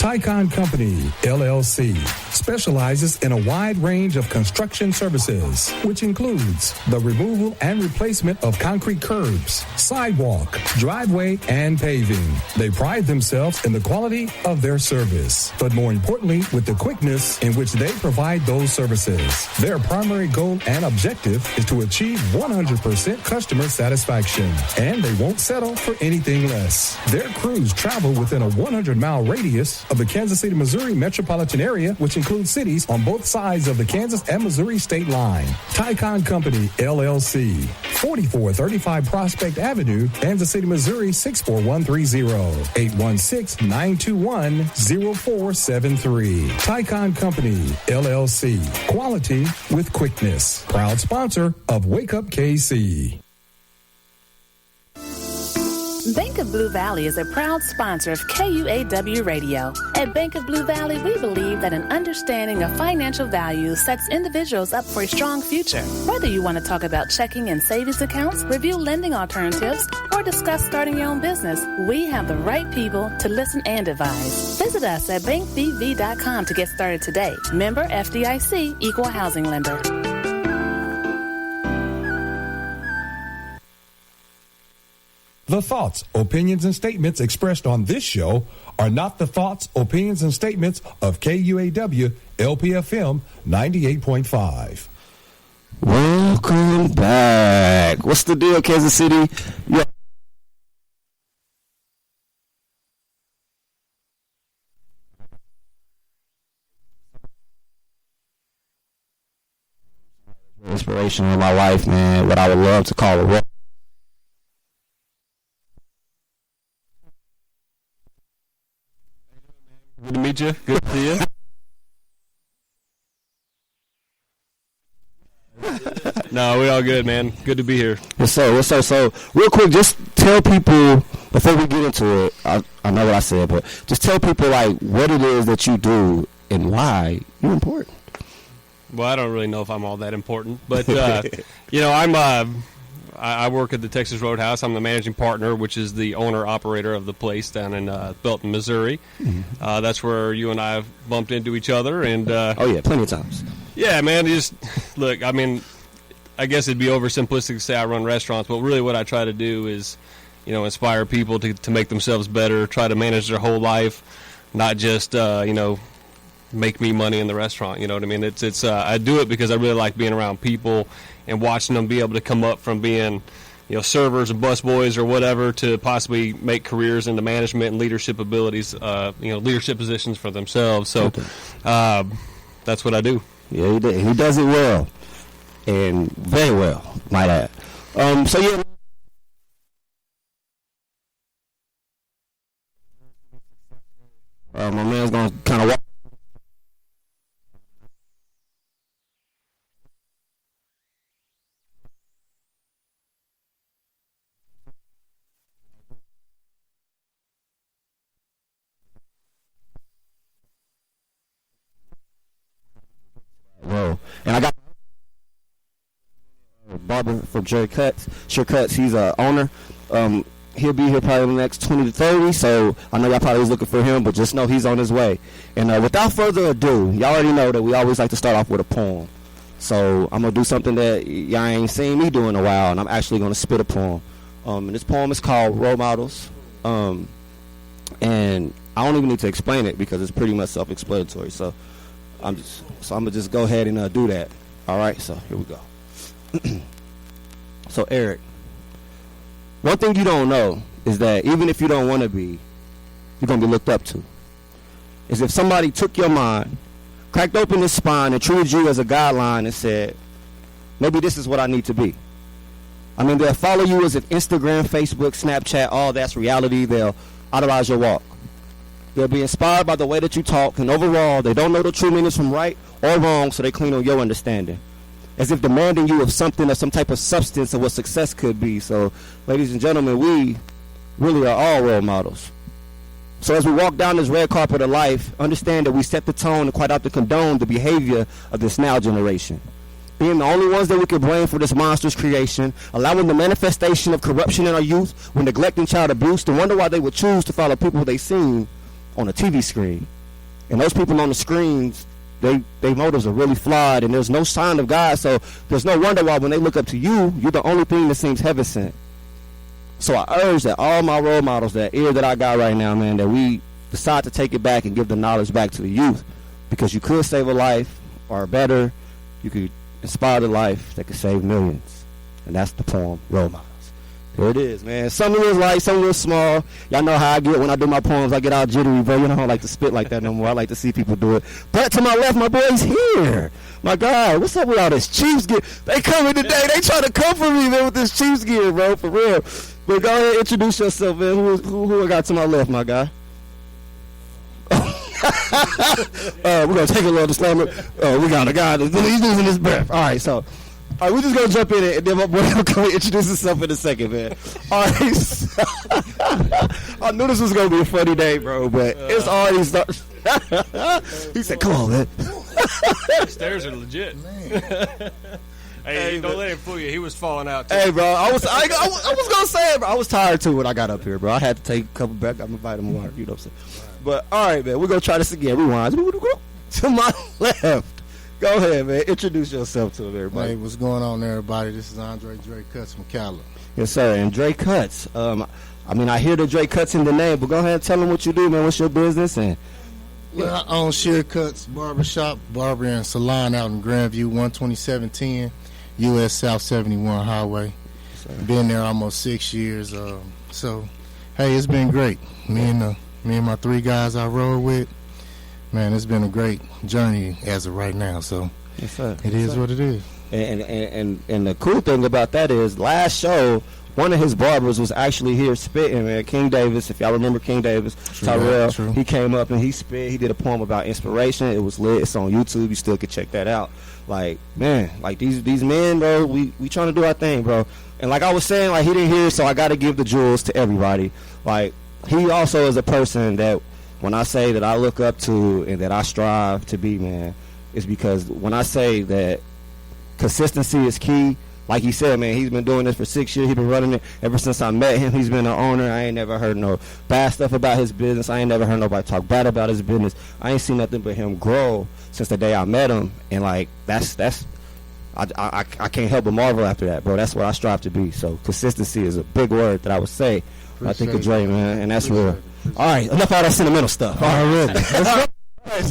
Tycon Company, LLC, specializes in a wide range of construction services, which includes the removal and replacement of concrete curbs, sidewalk, driveway, and paving. They pride themselves in the quality of their service, but more importantly, with the quickness in which they provide those services. Their primary goal and objective is to achieve 100% customer satisfaction, and they won't settle for anything less. Their crews travel within a 100-mile radius of the Kansas City, Missouri metropolitan area, which includes cities on both sides of the Kansas and Missouri state line. Tycon Company, LLC, 4435 Prospect Avenue, Kansas City, Missouri, 64130, 816-921-0473. Tycon Company, LLC, quality with quickness. Proud sponsor of Wake Up KC. Bank of Blue Valley is a proud sponsor of KUAW Radio. At Bank of Blue Valley, we believe that an understanding of financial values sets individuals up for a strong future. Whether you want to talk about checking and savings accounts, review lending alternatives, or discuss starting your own business, we have the right people to listen and advise. Visit us at bankbv.com to get started today. Member FDIC, Equal Housing Lender. The thoughts, opinions, and statements expressed on this show are not the thoughts, opinions, and statements of KUAW LPFM 98.5. Welcome back. What's the deal, Kansas City? Yeah. Inspiration in my life, man. What I would love to call a role. Good to meet you. Good to see you. No, we all good, man. Good to be here. Yes, sir. Yes, sir. So, real quick, just tell people, before we get into it, I know what I said, but just tell people, like, what it is that you do and why you're important. Well, I don't really know if I'm all that important, but, I work at the Texas Roadhouse. I'm the managing partner, which is the owner-operator of the place down in Belton, Missouri. Mm-hmm. That's where you and I have bumped into each other. And oh, yeah, plenty of times. Yeah, man, just, look, I mean, I guess it'd be oversimplistic to say I run restaurants, but really what I try to do is, inspire people to make themselves better, try to manage their whole life, not just, make me money in the restaurant. You know what I mean? It's I do it because I really like being around people and watching them be able to come up from being, servers and busboys or whatever to possibly make careers into management and leadership abilities, leadership positions for themselves. So that's what I do. Yeah, he does it well, and very well, might add. So yeah. My man's gonna kind of walk. And I got barber from Sure Cuts. He's a owner. He'll be here probably in the next 20 to 30. So I know y'all probably was looking for him, but just know he's on his way. And without further ado, y'all already know that we always like to start off with a poem. So I'm gonna do something that y'all ain't seen me do in a while, and I'm actually gonna spit a poem. And this poem is called Role Models. And I don't even need to explain it because it's pretty much self-explanatory. So I'm gonna just go ahead and do that. All right, so here we go. So Eric, one thing you don't know is that even if you don't want to be, you're gonna be looked up to. Is if somebody took your mind, cracked open his spine, and treated you as a guideline and said, maybe this is what I need to be. I mean, they'll follow you as if Instagram, Facebook, Snapchat, all that's reality. They'll idolize your walk. They'll be inspired by the way that you talk, and overall, they don't know the true meanings from right or wrong, so they clean on your understanding. As if demanding you of something or some type of substance of what success could be. So, ladies and gentlemen, we really are all role models. So as we walk down this red carpet of life, understand that we set the tone and quite often condone the behavior of this now generation. Being the only ones that we can blame for this monstrous creation, allowing the manifestation of corruption in our youth, when neglecting child abuse, to wonder why they would choose to follow people they seen on a TV screen. And those people on the screens, they motives are really flawed, and there's no sign of God. So there's no wonder why when they look up to you, you're the only thing that seems heaven sent. So I urge that all my role models, that ear that I got right now, man, that we decide to take it back and give the knowledge back to the youth, because you could save a life, or better, you could inspire the life that could save millions. And that's the poem, Role Models. There it is, man. Some of it is light, some of it is small. Y'all know how I get when I do my poems. I get all jittery, bro. You know, I don't like to spit like that no more. I like to see people do it. But to my left, my boy's here. My God, what's up with all this Chiefs gear? They coming today. They trying to come for me, man, with this Chiefs gear, bro, for real. But go ahead, introduce yourself, man. Who I got to my left, my guy? We're going to take a little disclaimer. We got a guy that's losing his breath. All right, so. All right, we're just going to jump in and then my boy will come and introduce himself in a second, man. All right. So, I knew this was going to be a funny day, bro, but it's already started. He said, come on, man. The stairs are legit. Hey, don't let him fool you. He was falling out, too. Hey, bro, I was going to say it, bro. I was tired, too, when I got up here, bro. I had to take a couple back. I'm inviting water, you know what I'm saying? But, all right, man, we're going to try this again. Rewind. To my left. Go ahead, man. Introduce yourself to everybody. Hey, what's going on, everybody? This is Andre Dre Cuts from Cali. Yes, sir. And Dre Cuts. I mean, I hear the Dre Cuts in the name, but go ahead and tell them what you do, man. What's your business? And Well, I own Sheer Cuts Barbershop, Barber and Salon out in Grandview, 12710 U.S. South 71 Highway. Been there almost 6 years. So, hey, it's been great. Me and my three guys I roll with. Man, it's been a great journey as of right now. So yes, sir. It is what it is. And the cool thing about that is, last show, one of his barbers was actually here spitting, man. King Davis, if y'all remember King Davis, Tyrell, he came up and he spit. He did a poem about inspiration. It was lit. It's on YouTube. You still can check that out. Like, man, like these men, bro, we trying to do our thing, bro. And like I was saying, like, he didn't hear, so I got to give the jewels to everybody. Like, he also is a person that, when I say that I look up to and that I strive to be, man, it's because when I say that consistency is key, like he said, man, he's been doing this for 6 years. He's been running it ever since I met him. He's been an owner. I ain't never heard no bad stuff about his business. I ain't never heard nobody talk bad about his business. I ain't seen nothing but him grow since the day I met him. And, like, I can't help but marvel after that, bro. That's what I strive to be. So consistency is a big word that I would say. I think of Dre, man, and that's real. All right, enough of that sentimental stuff. Already. All right,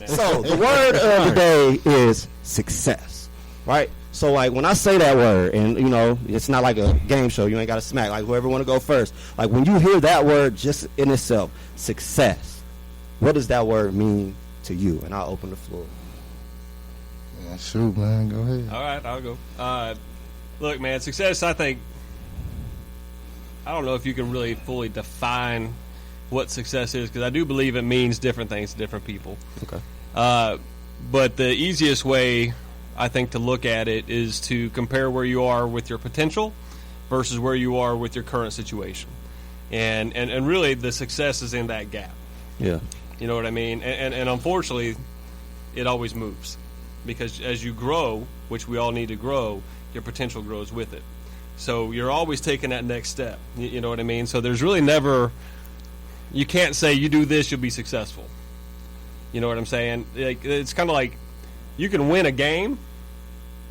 so the word of the day is success, right? So, like, when I say that word, and, you know, it's not like a game show. You ain't got to smack. Like, whoever want to go first. Like, when you hear that word just in itself, success, what does that word mean to you? And I'll open the floor. Yeah, shoot, man. Go ahead. All right, I'll go. Look, man, success, I think, I don't know if you can really fully define what success is, because I do believe it means different things to different people. Okay. But the easiest way, I think, to look at it is to compare where you are with your potential versus where you are with your current situation. And really, the success is in that gap. Yeah. You know what I mean? And unfortunately, it always moves. Because as you grow, which we all need to grow, your potential grows with it. So you're always taking that next step. You know what I mean? So there's really never, you can't say you do this, you'll be successful. You know what I'm saying? Like, it's kind of like you can win a game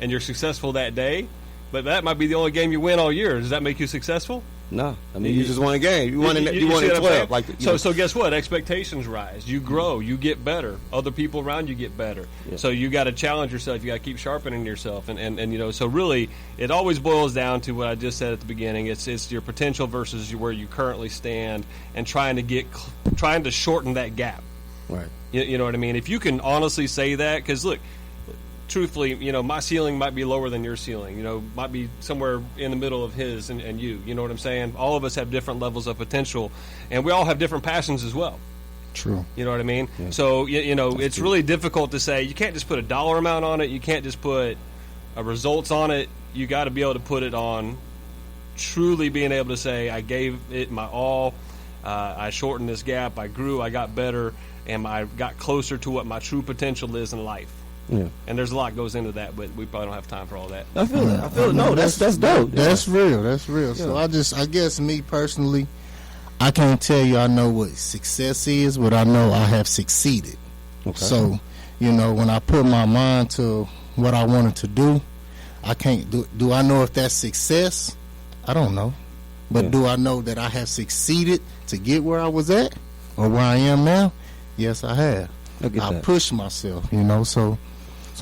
and you're successful that day, but that might be the only game you win all year. Does that make you successful? No, I mean, you just won a game. You won in 12. Like, so guess what? Expectations rise. You grow. You get better. Other people around you get better. Yeah. So you got to challenge yourself. You got to keep sharpening yourself. And you know, so really, it always boils down to what I just said at the beginning. It's your potential versus where you currently stand, and trying to shorten that gap. Right. You know what I mean? If you can honestly say that, because look, truthfully, you know, my ceiling might be lower than your ceiling, you know, might be somewhere in the middle of his and you know what I'm saying? All of us have different levels of potential, and we all have different passions as well. True. You know what I mean? Yeah. So, you know, it's really difficult to say. You can't just put a dollar amount on it. You can't just put results on it. You got to be able to put it on truly being able to say, I gave it my all, I shortened this gap, I grew, I got better, and I got closer to what my true potential is in life. Yeah. And there's a lot goes into that, but we probably don't have time for all that. I feel it. No, that's dope. That's real. That's real. Yeah. So I guess me personally, I can't tell you I know what success is, but I know I have succeeded. Okay. So, when I put my mind to what I wanted to do, I can't do I know if that's success? I don't know. But do I know that I have succeeded to get where I was at or where I am now? Yes, I have. I pushed myself, so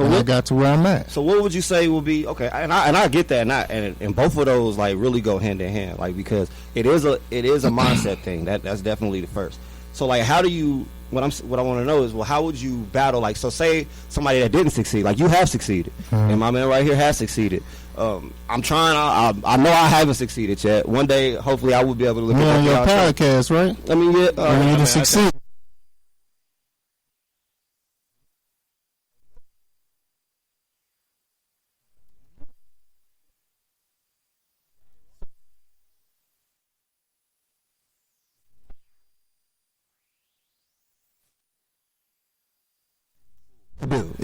I got to where I'm at. So what would you say will be okay? And I get that, and both of those like really go hand in hand, like because it is a mindset thing. That's definitely the first. So like, how do you? What I want to know is, well, how would you battle? Like, so say somebody that didn't succeed, like you have succeed, and my man right here has succeeded. I'm trying. I know I haven't succeeded yet. One day, hopefully, I will be able to look at your podcast, right? I mean, yeah, you to succeed.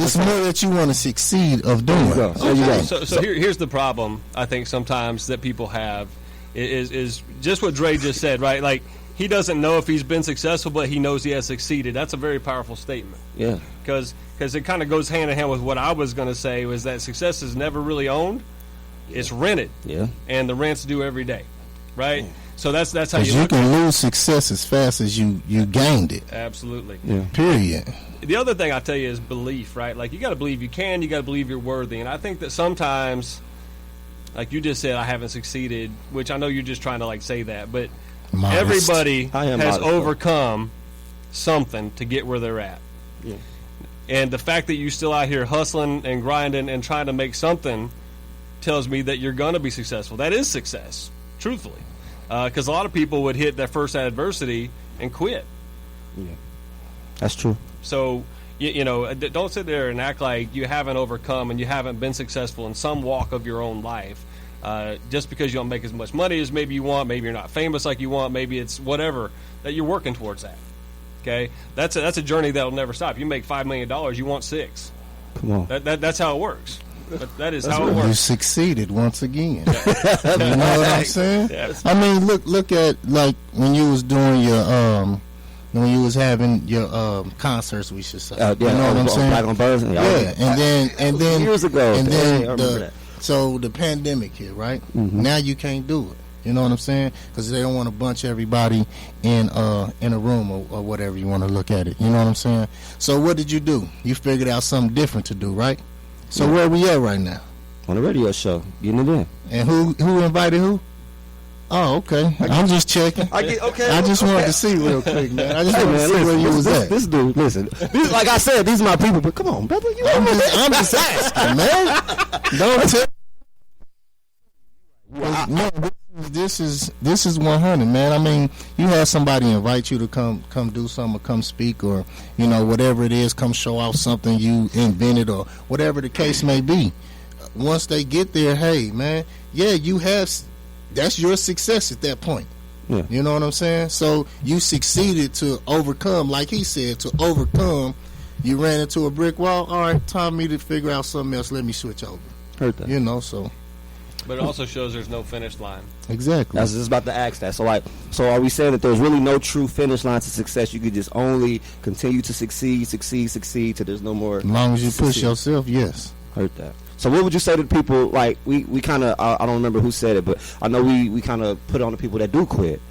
It's more that you want to succeed of doing. So here's the problem I think sometimes that people have is just what Dre just said, right? Like, he doesn't know if he's been successful, but he knows he has succeeded. That's a very powerful statement. Yeah. Because it kind of goes hand in hand with what I was going to say, was that success is never really owned. It's rented. Yeah. And the rent's due every day, right? Yeah. So that's how you can lose success as fast as you gained it. Absolutely. Yeah. Period. The other thing I tell you is belief, right? Like, you got to believe you can, you got to believe you're worthy. And I think that sometimes, like you just said, I haven't succeeded, which I know you're just trying to like say that, but everybody has overcome something to get where they're at. Yeah. And the fact that you're still out here hustling and grinding and trying to make something tells me that you're going to be successful. That is success, truthfully. Because a lot of people would hit their first adversity and quit. Yeah, that's true. So, don't sit there and act like you haven't overcome and you haven't been successful in some walk of your own life. Just because you don't make as much money as maybe you want, maybe you're not famous like you want, maybe it's whatever, that you're working towards that. Okay? That's a journey that'll never stop. You make $5 million, you want $6 million. Come on. That's how it works. That is how it works. You succeeded once again. You know what I'm saying? Yeah. I mean, look at like when you was doing your when you was having your concerts, we should say. You know what I'm saying? Black on Birds. Yeah, and then years ago, and then so the pandemic hit, right? Mm-hmm. Now you can't do it. You know what I'm saying? Because they don't want to bunch everybody in a room or whatever you want to look at it. You know what I'm saying? So what did you do? You figured out something different to do, right? So where are we at right now? On the radio show, getting it in. And who invited who? Oh, okay. I'm just checking. I just wanted to see real quick, man. I just wanted to see where you was at. This dude, listen. Like I said, these are my people. But come on, brother. I'm just asking, man. Don't tell. No, this is 100, man. I mean, you have somebody invite you to come do something or come speak or whatever it is, come show off something you invented or whatever the case may be. Once they get there, hey, man, that's your success at that point. Yeah. You know what I'm saying? So you succeeded to overcome, like he said, to overcome. You ran into a brick wall. All right, time me to figure out something else. Let me switch over. Heard that. So. But it also shows there's no finish line. Exactly. I was just about to ask that. So are we saying that there's really no true finish line to success? You could just only continue to succeed till there's no more. As long as you push yourself, yes. Heard that. So what would you say to the people, like, we kind of, I don't remember who said it, but I know we kind of put it on the people that do quit.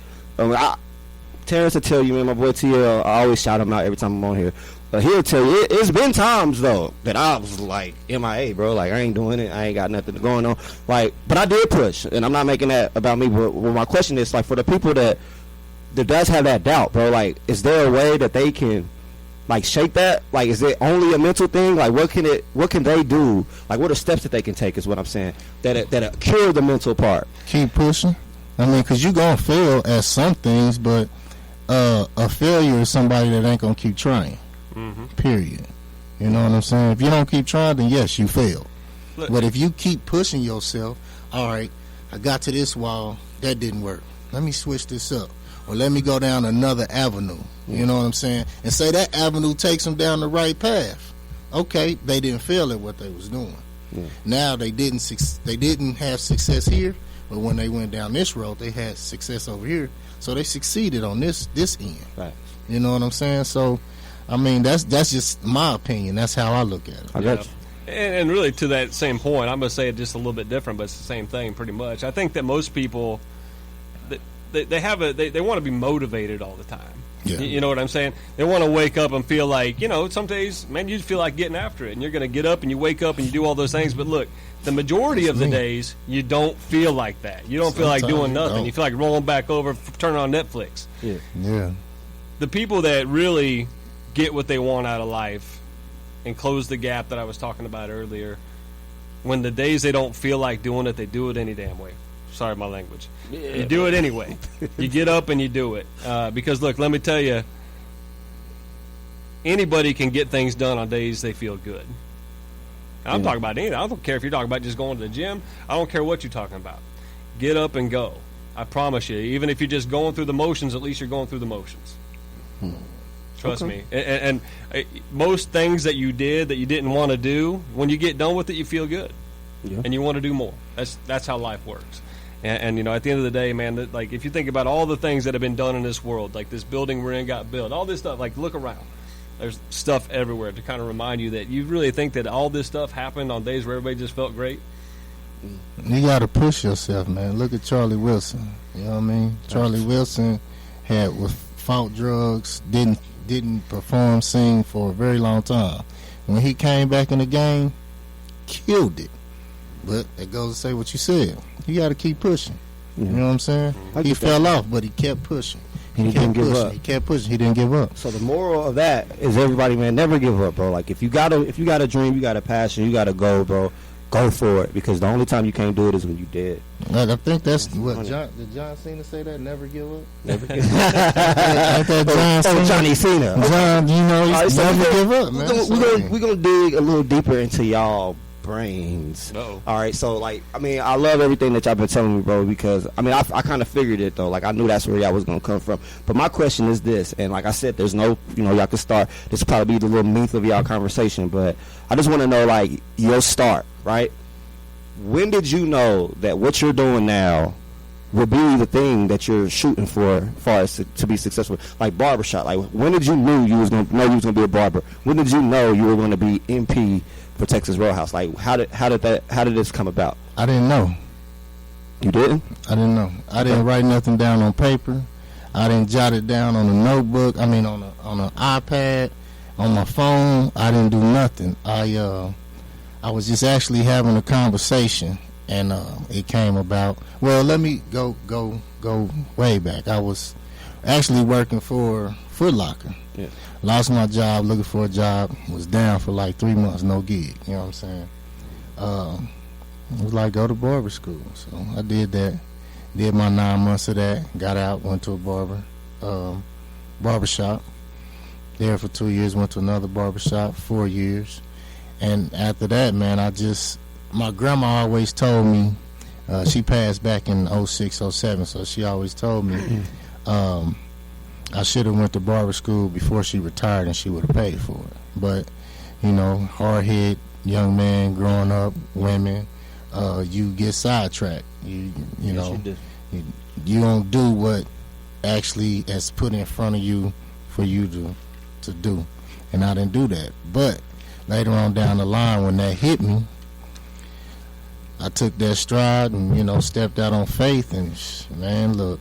Terrence will tell you, man, my boy TL, I always shout him out every time I'm on here. He'll tell you, it's been times, though, that I was like, MIA, bro. Like, I ain't doing it. I ain't got nothing going on. Like, but I did push, and I'm not making that about me. But my question is, like, for the people that does have that doubt, bro, like, is there a way that they can, like, shake that? Like, is it only a mental thing? Like, what can they do? Like, what are steps that they can take is what I'm saying, that cure the mental part? Keep pushing. I mean, because you're going to fail at some things, but a failure is somebody that ain't going to keep trying. Mm-hmm. Period. You know what I'm saying? If you don't keep trying, then yes, you fail. But if you keep pushing yourself, all right, I got to this wall, that didn't work. Let me switch this up. Or let me go down another avenue. You know what I'm saying? And say that avenue takes them down the right path. Okay, they didn't fail at what they was doing. Yeah. Now they didn't have success here, But when they went down this road, they had success over here, so they succeeded on this end. Right. You know what I'm saying? So, I mean, that's just my opinion. That's how I look at it. I got you. And really, to that same point, I'm going to say it just a little bit different, but it's the same thing pretty much. I think that most people, they want to be motivated all the time. Yeah. You know what I'm saying? They want to wake up and feel like, some days, man, you feel like getting after it. And you're going to get up and you wake up and you do all those things. But look, the majority of the days, you don't feel like that. You don't feel like doing nothing. You feel like rolling back over, turning on Netflix. Yeah. The people that really get what they want out of life and close the gap that I was talking about earlier, when the days they don't feel like doing it, they do it any damn way. Sorry, my language. Yeah, you do it anyway. You get up and you do it. Because, look, let me tell you, anybody can get things done on days they feel good. I'm talking about anything. I don't care if you're talking about just going to the gym. I don't care what you're talking about. Get up and go. I promise you. Even if you're just going through the motions, at least you're going through the motions. Trust me. And most things that you did that you didn't want to do, when you get done with it, you feel good. Yeah. And you want to do more. That's how life works. And at the end of the day, man, like if you think about all the things that have been done in this world, like this building we're in got built, all this stuff, like look around. There's stuff everywhere to kind of remind you that you really think that all this stuff happened on days where everybody just felt great. You got to push yourself, man. Look at Charlie Wilson. You know what I mean? Charlie Wilson fought drugs, didn't perform, sing for a very long time. When he came back in the game, killed it. But it goes to say what you said. You got to keep pushing. You know what I'm saying? He fell off, but he kept pushing. He didn't give up. He kept pushing. He didn't give up. So the moral of that is, everybody, man, never give up, bro. Like if you got a dream, you got a passion, you got a goal, bro. Go for it, because the only time you can't do it is when you dead. I think that's what did John Cena say that? Never give up. Never give up. Johnny Cena. John, never give up, man. We're gonna dig a little deeper into y'all brains. Uh-oh. All right, so I love everything that y'all been telling me, bro, because I kind of figured it though. Like I knew that's where y'all was gonna come from. But my question is this, and like I said, there's no, y'all can start. This will probably be the little meat of y'all conversation, but I just want to know like your start, right? When did you know that what you're doing now will be the thing that you're shooting for, as far as to be successful? Like barbershop. Like when did you know you was gonna be a barber? When did you know you were gonna be MP for Texas Roadhouse? Like how did this come about? I didn't know. You didn't? I didn't know. I didn't write nothing down on paper. I didn't jot it down on a notebook. On an iPad, on my phone. I didn't do nothing. I was just actually having a conversation, and it came about. Well, let me go way back. I was actually working for Foot Locker. Yeah. Lost my job, looking for a job. Was down for like 3 months, no gig. You know what I'm saying? It was like go to barber school. So I did that. Did my 9 months of that. Got out, went to a barbershop. There for 2 years. Went to another barbershop, 4 years. And after that, man, my grandma always told me, she passed back in 06, 07, so she always told me I should have went to barber school before she retired, and she would have paid for it. But, hard-headed young man growing up, women, you get sidetracked. You don't do what actually is put in front of you for you to do. And I didn't do that. But later on down the line, when that hit me, I took that stride and, stepped out on faith. And, man, look,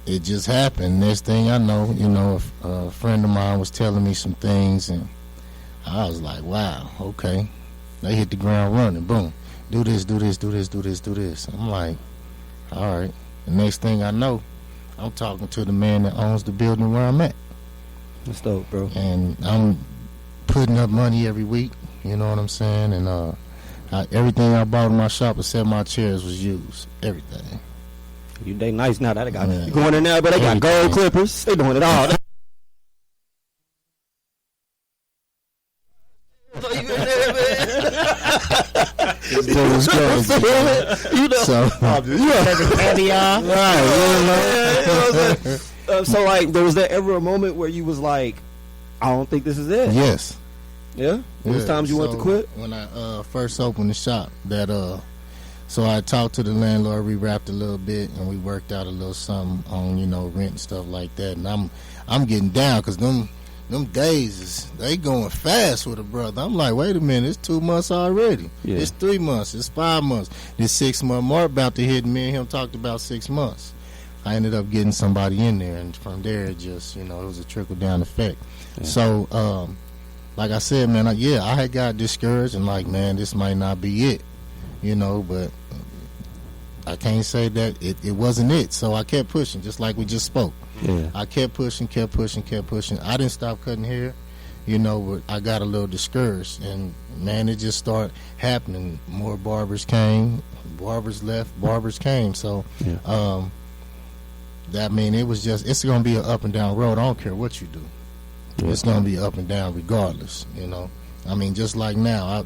it just happened. Next thing I know, a friend of mine was telling me some things, and I was like, wow, okay. They hit the ground running. Boom. Do this, do this, do this, do this, do this. I'm like, all right. The next thing I know, I'm talking to the man that owns the building where I'm at. That's dope, bro. And I'm putting up money every week, you know what I'm saying? And everything I bought in my shop except my chairs was used. Everything. They nice now. That got you going in there, but they got gold clippers. They doing it all. So like, there was there ever a moment where you was like, I don't think this is it? Yes. Yeah? There was times you wanted to quit? When I first opened the shop, that So I talked to the landlord, we rapped a little bit, and we worked out a little something on, rent and stuff like that. And I'm getting down because them days they going fast with a brother. I'm like, wait a minute, it's 2 months already. Yeah. It's 3 months. It's 5 months. This 6 month mark about to hit. Me and him talked about 6 months. I ended up getting somebody in there, and from there it just it was a trickle down effect. Yeah. So like I said, man, I had got discouraged and like, man, this might not be it, but I can't say that it wasn't it. So I kept pushing, just like we just spoke. Yeah. I kept pushing. I didn't stop cutting hair, but I got a little discouraged. And, man, it just started happening. More barbers came. Barbers left. Barbers came. So, it's going to be an up and down road. I don't care what you do. Yeah. It's going to be up and down regardless, just like now.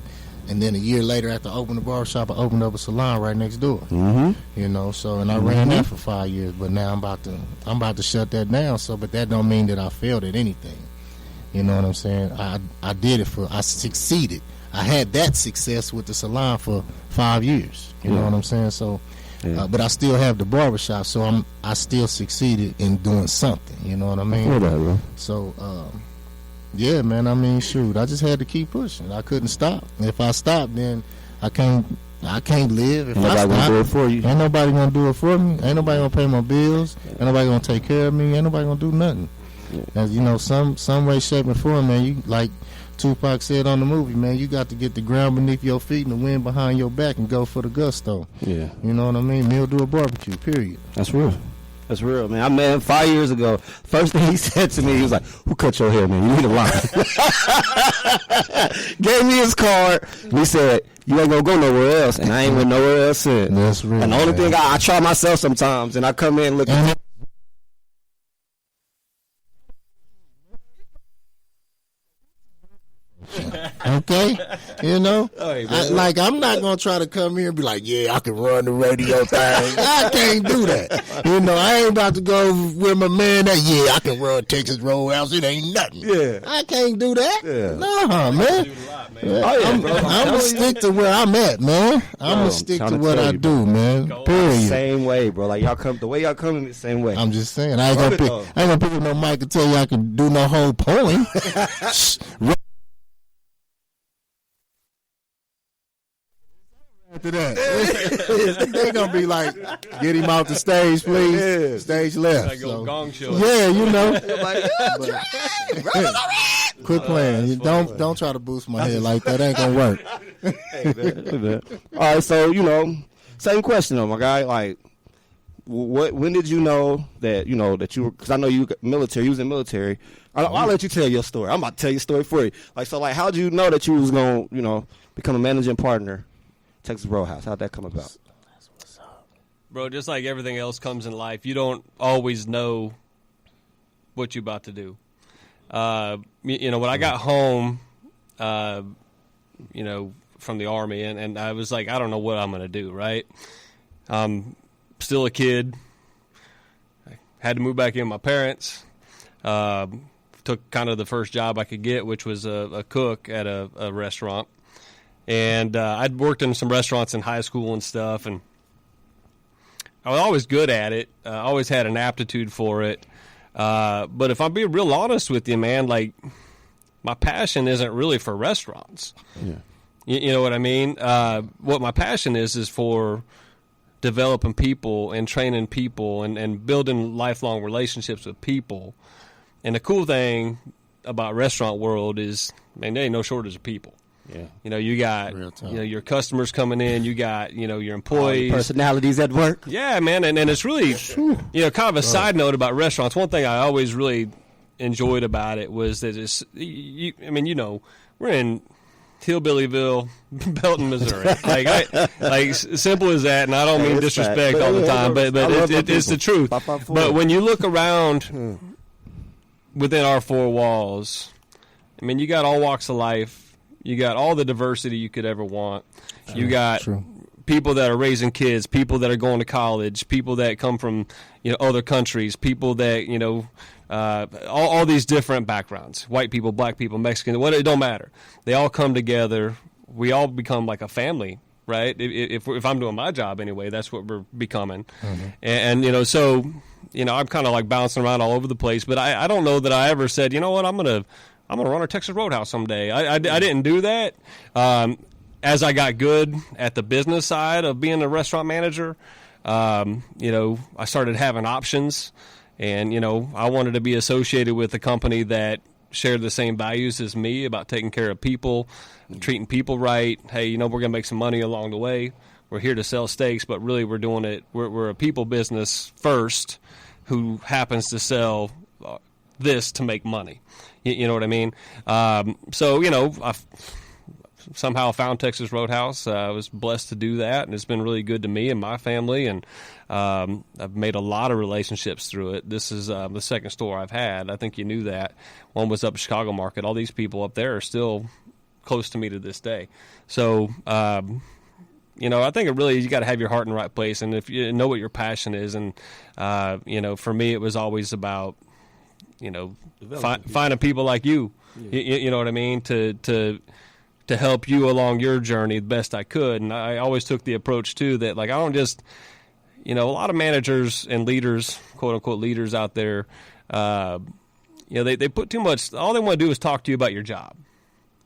And then a year later, after I opened the barbershop, I opened up a salon right next door. Mm-hmm. So and I ran that for 5 years. But now I'm about to shut that down. So, but that don't mean that I failed at anything. You know what I'm saying? I did it I succeeded. I had that success with the salon for 5 years. You know what I'm saying? So, but I still have the barbershop. So I still succeeded in doing something. You know what I mean? I feel that, bro. So. Yeah, man. Shoot, I just had to keep pushing. I couldn't stop. If I stopped, then I can't live. If nobody gonna do it for you. Ain't nobody gonna do it for me. Ain't nobody gonna pay my bills. Ain't nobody gonna take care of me. Ain't nobody gonna do nothing. Yeah. As some way, shape, and form, man. You like Tupac said on the movie, man. You got to get the ground beneath your feet and the wind behind your back and go for the gusto. Yeah. You know what I mean? Meal do a barbecue. Period. That's real. That's real, man. I met him 5 years ago. First thing he said to me, he was like, "Who cut your hair, man? You need a line." Gave me his card. And he said, "You ain't gonna go nowhere else," and I ain't went nowhere else since. That's real. And the only thing I try myself sometimes, and I come in looking. Okay, I'm not gonna try to come here and be like, yeah, I can run the radio thing. I can't do that. I ain't about to go with my man that, yeah, I can run Texas Roadhouse. It ain't nothing. Yeah, I can't do that. Yeah. No, man. I'm gonna stick to where I'm at, man. I'm gonna stick to what I do, man. Period. Same way, bro. Like the way y'all come in the same way. I'm just saying, I ain't gonna pick up no mic and tell you I can do no whole poem. After that, they gonna be like, "Get him off the stage, please." Yeah. Stage left. Like so. Gong show. Yeah, Quit playing. Don't try to boost my head like that. Ain't gonna work. Hey, man. All right, so same question though, my guy. Like, when did you know that that you were? Because I know you military. You was in military. I'll let you tell your story. I'm about to tell your story for you. Like, so, like, how'd you know that you was gonna become a managing partner? Texas Roadhouse. How'd that come about? That's what's up. Bro, just like everything else comes in life, you don't always know what you're about to do. When I got home, from the Army, and I was like, I don't know what I'm going to do, right? Still a kid. I had to move back in with my parents. Took kind of the first job I could get, which was a cook at a restaurant. And I'd worked in some restaurants in high school and stuff, and I was always good at it. I always had an aptitude for it. But if I'm being real honest with you, man, like, my passion isn't really for restaurants. Yeah. You know what I mean? What my passion is for developing people and training people and building lifelong relationships with people. And the cool thing about restaurant world is, man, there ain't no shortage of people. Yeah. You got your customers coming in, you got your employees, personalities at work. Yeah, man, and it's really kind of a side note about restaurants. One thing I always really enjoyed about it was that we're in Hillbillyville, Belton, Missouri. like simple as that, and I don't mean disrespect all the time, but it's the truth. But when you look around within our four walls, you got all walks of life. You got all the diversity you could ever want. You got people that are raising kids, people that are going to college, people that come from other countries, people that all these different backgrounds, white people, black people, Mexican, it don't matter. They all come together. We all become like a family right? If I'm doing my job anyway, that's what we're becoming. And you know, so you know, I'm kind of like bouncing around all over the place. But I don't know that I ever said, you know what, I'm gonna run a Texas Roadhouse someday. I didn't do that. As I got good at the business side of being a restaurant manager, you know, I started having options, and you know, I wanted to be associated with a company that shared the same values as me about taking care of people, treating people right. Hey, you know, we're gonna make some money along the way. We're here to sell steaks, but really we're doing it. We're a people business first, who happens to sell this to make money. You know what I mean? So you know, I somehow found Texas Roadhouse. I was blessed to do that, and it's been really good to me and my family. And I've made a lot of relationships through it. This is the second store I've had. I think you knew that. One was up at Chicago Market. All these people up there are still close to me to this day. So, you know, I think it really, you got to have your heart in the right place, and if you know what your passion is. And you know, for me, it was always about, you know, finding people like you. You know what I mean? To help you along your journey the best I could. And I always took the approach too that, like, I don't just, you know, a lot of managers and leaders, quote unquote leaders out there, you know, they put too much. All they want to do is talk to you about your job,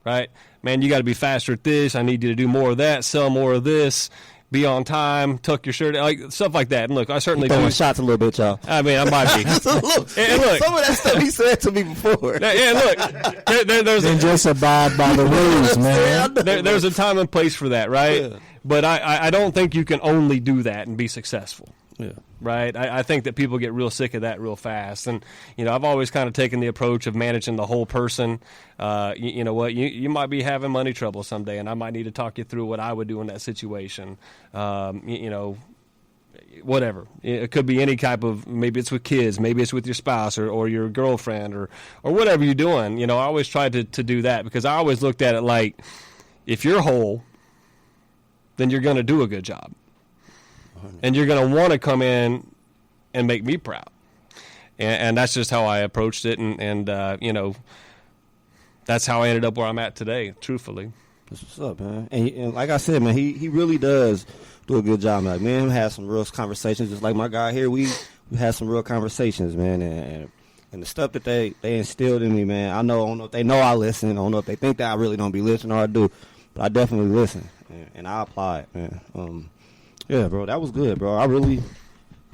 right? Man, you got to be faster at this. I need you to do more of that, sell more of this, be on time, tuck your shirt, like stuff like that. And look, I certainly throwing do. shots a little bit, y'all. I mean, I might be. And look, some of that stuff he said to me before. Yeah, look, there's And just abide by the rules, man. there's a time and place for that, right? Yeah. But I don't think you can only do that and be successful. Yeah. Right? I think that people get real sick of that real fast. And, you know, I've always kind of taken the approach of managing the whole person. You know what? You might be having money trouble someday, and I might need to talk you through what I would do in that situation. You know, whatever. It could be any type of, maybe it's with kids, maybe it's with your spouse or your girlfriend or whatever you're doing. You know, I always tried to do that, because I always looked at it like, if you're whole, then you're going to do a good job. And you're going to want to come in and make me proud. And that's just how I approached it. And you know, that's how I ended up where I'm at today, truthfully. That's what's up, man. And like I said, man, he really does do a good job. Like, man, we had some real conversations. Just like my guy here, we had some real conversations, man. And the stuff that they instilled in me, man, I don't know if they know I listen. I don't know if they think that I really don't be listening, or I do. But I definitely listen. And I apply it, man. Yeah, bro, that was good, bro. I really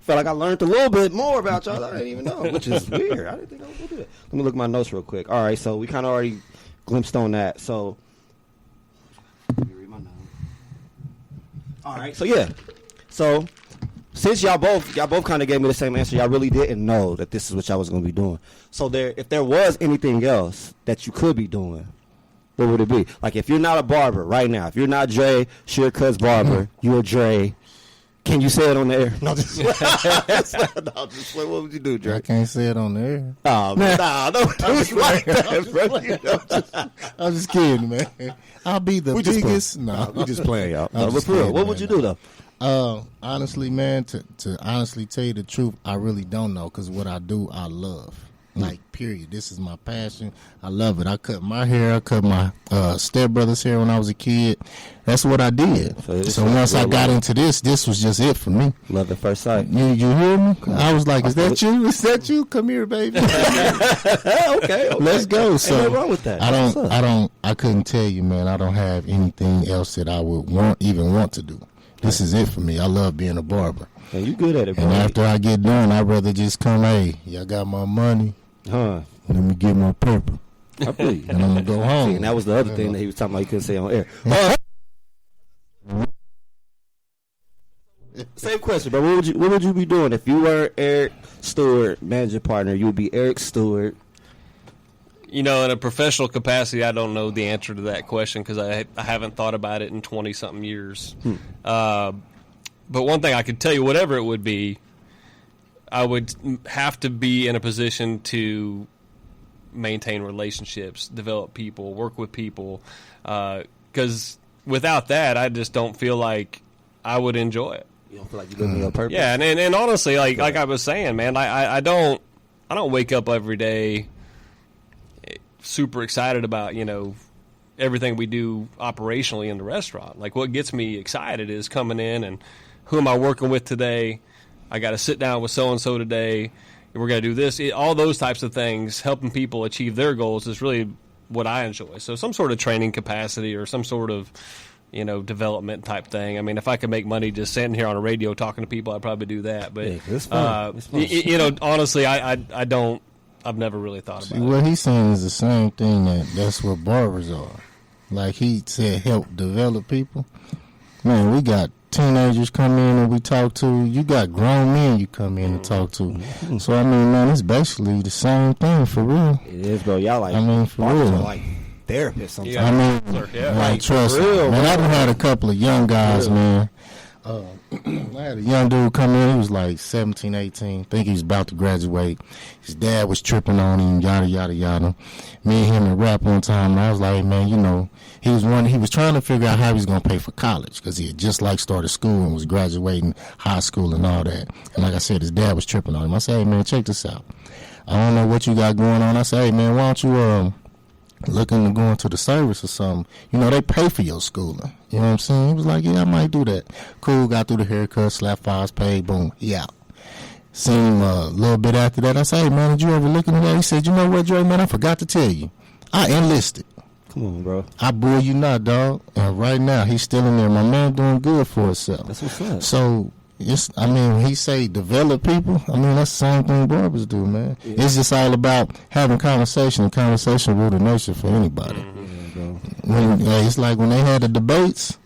felt like I learned a little bit more about y'all I didn't even know, which is weird. I didn't think I was going to do it. Let me look at my notes real quick. All right, so we kind of already glimpsed on that. So, let me read my notes. All right, so yeah. So, since y'all both kind of gave me the same answer, y'all really didn't know that this is what y'all was going to be doing. So, if there was anything else that you could be doing, what would it be? Like, if you're not a barber right now, if you're not Dre, Sheer Cut's barber, you're Dre. Can you say it on the air? No, just what would you do, Dre? I can't say it on the air. Oh, man. Nah, don't do it like that, bro. I'm just kidding, man. I'll be the biggest. No, we just playing, y'all. I'm But just for real, kidding, what would you do, though? Honestly, man, to honestly tell you the truth, I really don't know, because what I do, I love. Like, period. This is my passion. I love it. I cut my hair. I cut my stepbrother's hair when I was a kid. That's what I did. So once I got into this was just it for me. Love at first sight. You hear me? I was like, is that you? Is that you? Come here, baby. Okay. Let's go. So ain't nothing wrong with that. I couldn't tell you, man. I don't have anything else that I would want to do. This is it for me. I love being a barber. And you good at it, bro. And after I get done, I'd rather just come, hey, y'all got my money. Huh. Let me get my paper. I believe. And I'm going to go home. See, and that was the other thing that he was talking about he couldn't say on air. Same question, bro. What would you be doing if you were Eric Stewart, managing partner? You would be Eric Stewart. You know, in a professional capacity, I don't know the answer to that question, because I haven't thought about it in 20-something years. But one thing I could tell you, whatever it would be, I would have to be in a position to maintain relationships, develop people, work with people, because without that, I just don't feel like I would enjoy it. You don't feel like you're living on purpose? Yeah, and honestly, like I was saying, man, I don't wake up every day super excited about, you know, everything we do operationally in the restaurant. Like, what gets me excited is coming in and who am I working with today? I got to sit down with so-and-so today, and we're going to do this. All those types of things, helping people achieve their goals is really what I enjoy. So some sort of training capacity or some sort of, development type thing. I mean, if I could make money just sitting here on a radio talking to people, I'd probably do that. But, it's fun. Honestly, I don't, I've never really thought about it. What he's saying is the same thing that's what barbers are. Like he said, help develop people. Man, we got teenagers come in and we talk to. You got grown men you come in and talk to. Mm-hmm. So, I mean, man, it's basically the same thing for real. It is, bro. Y'all for real. Like therapists sometimes. Like, trust me. Man, I've had a couple of young guys, man. I had a young dude come in. He was like 17, 18. Think he was about to graduate. His dad was tripping on him, yada, yada, yada. Me and him in rap one time, and I was like, man, he was trying to figure out how he was going to pay for college because he had just started school and was graduating high school and all that. And like I said, his dad was tripping on him. I said, hey, man, check this out. I don't know what you got going on. I said, hey, man, why don't you looking to go into the service or something? They pay for your schooling. You know what I'm saying? He was like, yeah, I might do that. Cool, got through the haircut, slap files, paid, boom, he out. Seen him a little bit after that. I said, hey, man, did you ever look into that? He said, you know what, Dre, man, I forgot to tell you. I enlisted. Come on, bro. I bull you not, dog. And right now, he's still in there. My man doing good for himself. That's what's up. So, when he say develop people, that's the same thing barbers do, man. Yeah. It's just all about having conversation, and conversation rule the nation for anybody. Mm-hmm. It's like when they had the debates,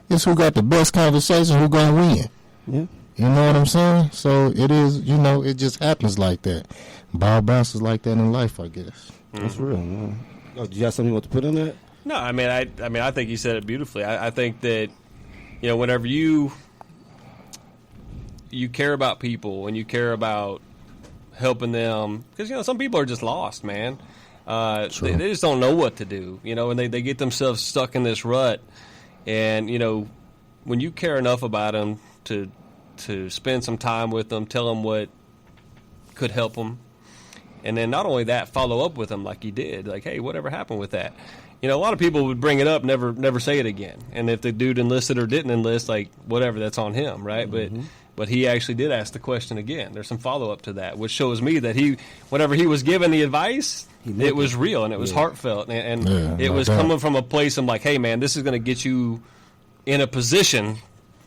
it's who got the best conversation, who gonna win. Yeah. You know what I'm saying? So it is, it just happens like that. Ball bounces like that in life, I guess. That's real, man. Oh, do you have something you want to put in that? No, I think you said it beautifully. I think that, whenever you care about people and you care about helping them, because some people are just lost, man. They just don't know what to do, and they get themselves stuck in this rut. And when you care enough about them to spend some time with them, tell them what could help them, and then not only that, follow up with them like you did, like, hey, whatever happened with that? A lot of people would bring it up, never say it again. And if the dude enlisted or didn't enlist, like, whatever, that's on him, right? Mm-hmm. But he actually did ask the question again. There's some follow-up to that, which shows me that whenever he was giving the advice, it was real and it was heartfelt. And it was coming from a place of like, hey, man, this is going to get you in a position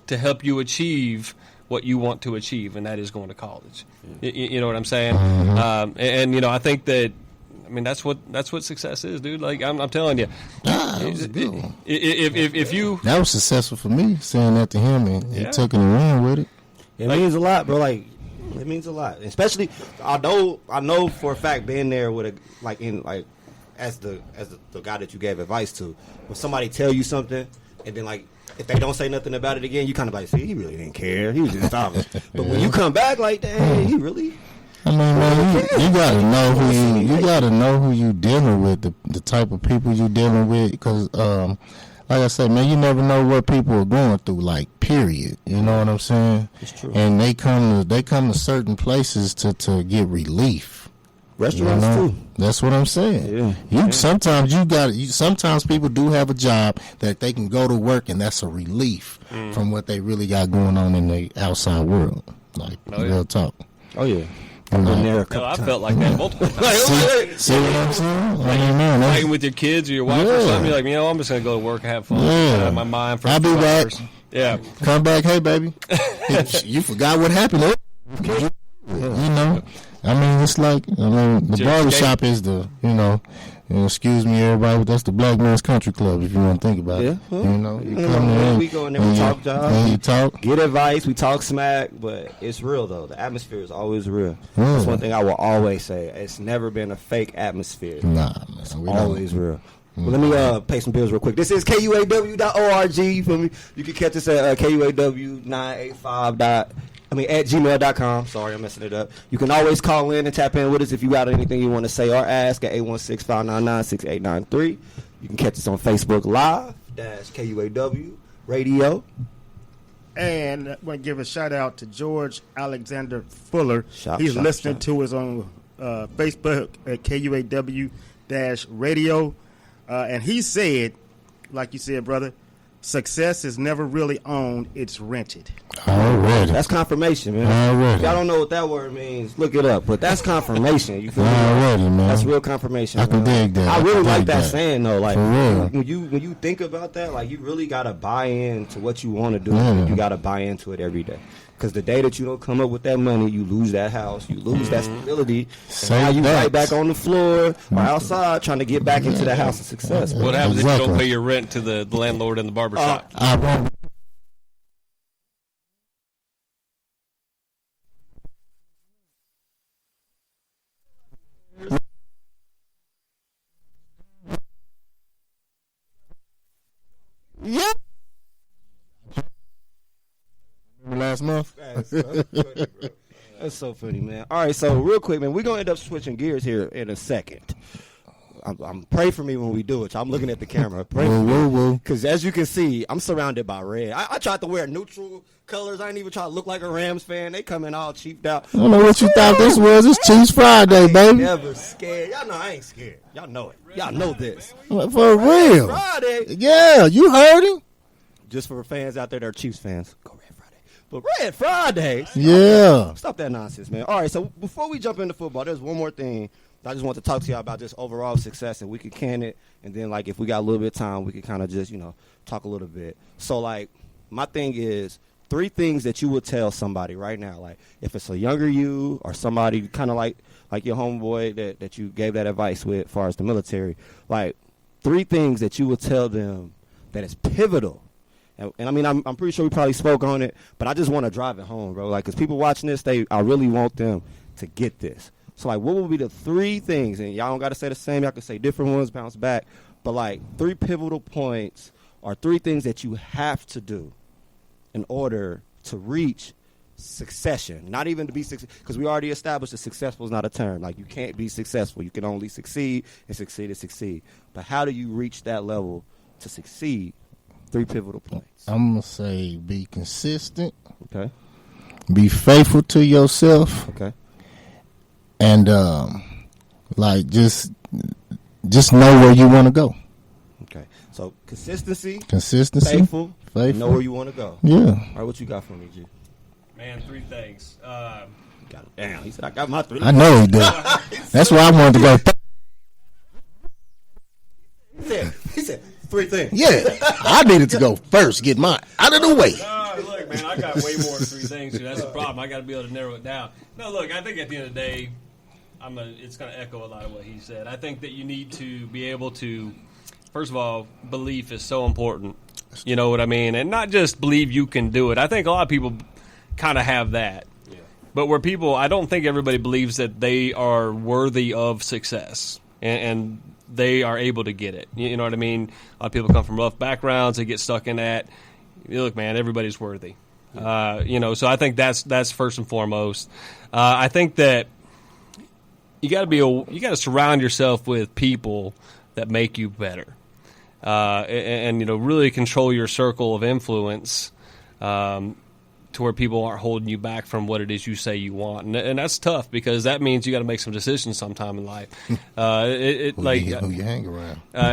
to help you achieve what you want to achieve, and that is going to college. You know what I'm saying? Mm-hmm. I think that, that's what success is, dude. Like, I'm telling you. That was a good one. If you... That was successful for me, saying that to him, and he took it and ran with it. It means a lot, bro. Like, it means a lot. Especially, I know for a fact, being there with as the guy that you gave advice to, when somebody tell you something, and then if they don't say nothing about it again, you kind of like, see, he really didn't care. He was just talking. But when you come back like, dang, he really... man, you gotta know who you dealing with, the type of people you dealing with, because like I said, man, you never know what people are going through, period. You know what I'm saying? It's true. And they come to certain places to get relief. Restaurants too. That's what I'm saying. Yeah. Sometimes people do have a job that they can go to work, and that's a relief from what they really got going on in the outside world. Real talk. Oh yeah. I felt like that multiple times. See what I'm saying? Fighting with your kids or your wife or something, you're like, I'm just going to go to work and have fun. Yeah. My mind for I'll be back. Yeah. Come back, hey, baby. You forgot what happened. It's like, the barbershop is the, excuse me, everybody, but that's the black man's country club, if you want to think about it. You come there, we go in there, we talk jobs, and you talk, get advice, we talk smack, but it's real though. The atmosphere is always real. That's one thing I will always say. It's never been a fake atmosphere. Nah, man, it's always real. Well, let me pay some bills real quick. This is KUAW.org. You feel me? You can catch us at KUAW985. at gmail.com. Sorry, I'm messing it up. You can always call in and tap in with us if you got anything you want to say or ask at 816-599-6893. You can catch us on Facebook Live, KUAW Radio. And I want to give a shout out to George Alexander Fuller. He's listening to us on Facebook at KUAW-radio. And he said, like you said, brother, success is never really owned, it's rented. Already. That's confirmation, man. Already. If y'all don't know what that word means, look it up. But that's confirmation. You feel me? Already, man. That's real confirmation. I can dig that. I really I like dig that that. saying though. Like For real. when you think about that, like you really gotta buy into what you want to do. Yeah. You gotta buy into it every day. Because the day that you don't come up with that money, you lose that house, you lose that stability, and now you right back on the floor or outside trying to get back into the house of success. What happens if you Exactly. don't pay your rent to the landlord in the barber shop? I won't. Yeah. Remember last month? That's so funny, man. All right, so real quick, man, we're going to end up switching gears here in a second. I'm pray for me when we do it. I'm looking at the camera. Pray for me. Because as you can see, I'm surrounded by red. I tried to wear neutral colors. I ain't even try to look like a Rams fan. They come in all cheaped out. I don't know what you thought this was. It's Chiefs Friday, baby. Never scared. Y'all know I ain't scared. Y'all know it. Y'all know this. For real. Friday. Yeah, you heard him. Just for fans out there that are Chiefs fans, go Red Friday. But Red Friday. Yeah. Stop that nonsense, man. All right, so before we jump into football, there's one more thing. I just want to talk to y'all about just overall success, and we could can it, and then, like, if we got a little bit of time, we could kind of just, talk a little bit. So, like, my thing is 3 things that you would tell somebody right now, like, if it's a younger you or somebody kind of like your homeboy that you gave that advice with as far as the military, like, 3 things that you would tell them that is pivotal. And I mean, I'm pretty sure we probably spoke on it, but I just want to drive it home, bro. Like, because people watching this, I really want them to get this. So, like, what would be the 3 things? And y'all don't got to say the same. Y'all can say different ones, bounce back. But, like, 3 pivotal points or 3 things that you have to do in order to reach succession. Not even to be successful, because we already established that successful is not a term. Like, you can't be successful. You can only succeed and succeed and succeed. But how do you reach that level to succeed? 3 pivotal points. I'm going to say be consistent. Okay. Be faithful to yourself. Okay. And, like, just know where you want to go. Okay. So, consistency. Faithful. Know where you want to go. Yeah. All right, what you got for me, G? Man, 3 things. Got it. Damn, he said I got my 3. I know he did. That's why I wanted to go. He said 3 things. Yeah. I needed to go first, get mine out of the way. Look, man, I got way more than 3 things. That's the problem. I got to be able to narrow it down. No, look, I think at the end of the day, it's going to echo a lot of what he said. I think that you need to be able to, first of all, belief is so important. You know what I mean? And not just believe you can do it. I think a lot of people kind of have that. Yeah. But where people, I don't think everybody believes that they are worthy of success. And they are able to get it. You know what I mean? A lot of people come from rough backgrounds. They get stuck in that. Look, man, everybody's worthy. Yeah. So I think that's first and foremost. I think that you got to surround yourself with people that make you better, and really control your circle of influence, to where people aren't holding you back from what it is you say you want, and that's tough because that means you got to make some decisions sometime in life. Who you hang around? I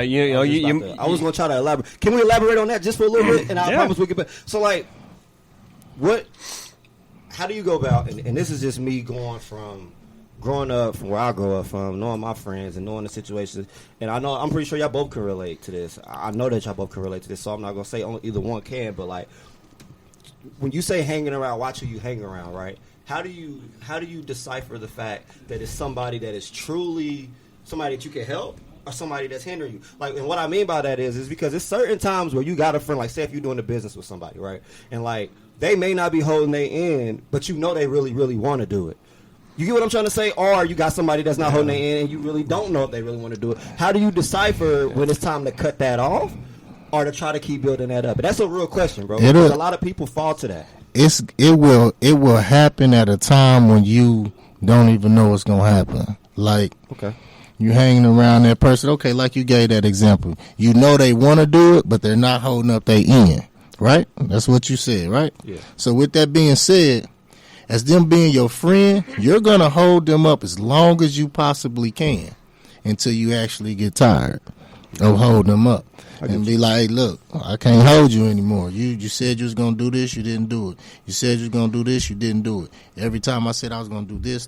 was going to try to elaborate. Can we elaborate on that just for a little bit? And I promise we can. So, like, how do you go about? And this is just me growing up from where I grew up from, knowing my friends and knowing the situations. And I'm pretty sure y'all both can relate to this. I know that y'all both can relate to this, so I'm not going to say only either one can, but, like, when you say hanging around, watch who you hang around, right? How do you decipher the fact that it's somebody that is truly somebody that you can help or somebody that's hindering you? Like, and what I mean by that is because it's certain times where you got a friend, like, say if you're doing a business with somebody, right? And, like, they may not be holding their end, but they really, really want to do it. You get what I'm trying to say? Or you got somebody that's not holding their end and you really don't know if they really want to do it. How do you decipher when it's time to cut that off? Or to try to keep building that up? But that's a real question, bro. Because a lot of people fall to that. It will happen at a time when you don't even know what's gonna happen. Like, okay, you hanging around that person. Okay, like you gave that example. You know they want to do it, but they're not holding up their end. Right? That's what you said, right? Yeah. So with that being said, as them being your friend, you're going to hold them up as long as you possibly can until you actually get tired. of holding them up. And be like, hey, look, I can't hold you anymore. You said you was going to do this, you didn't do it. You said you was going to do this, you didn't do it. Every time I said I was going to do this,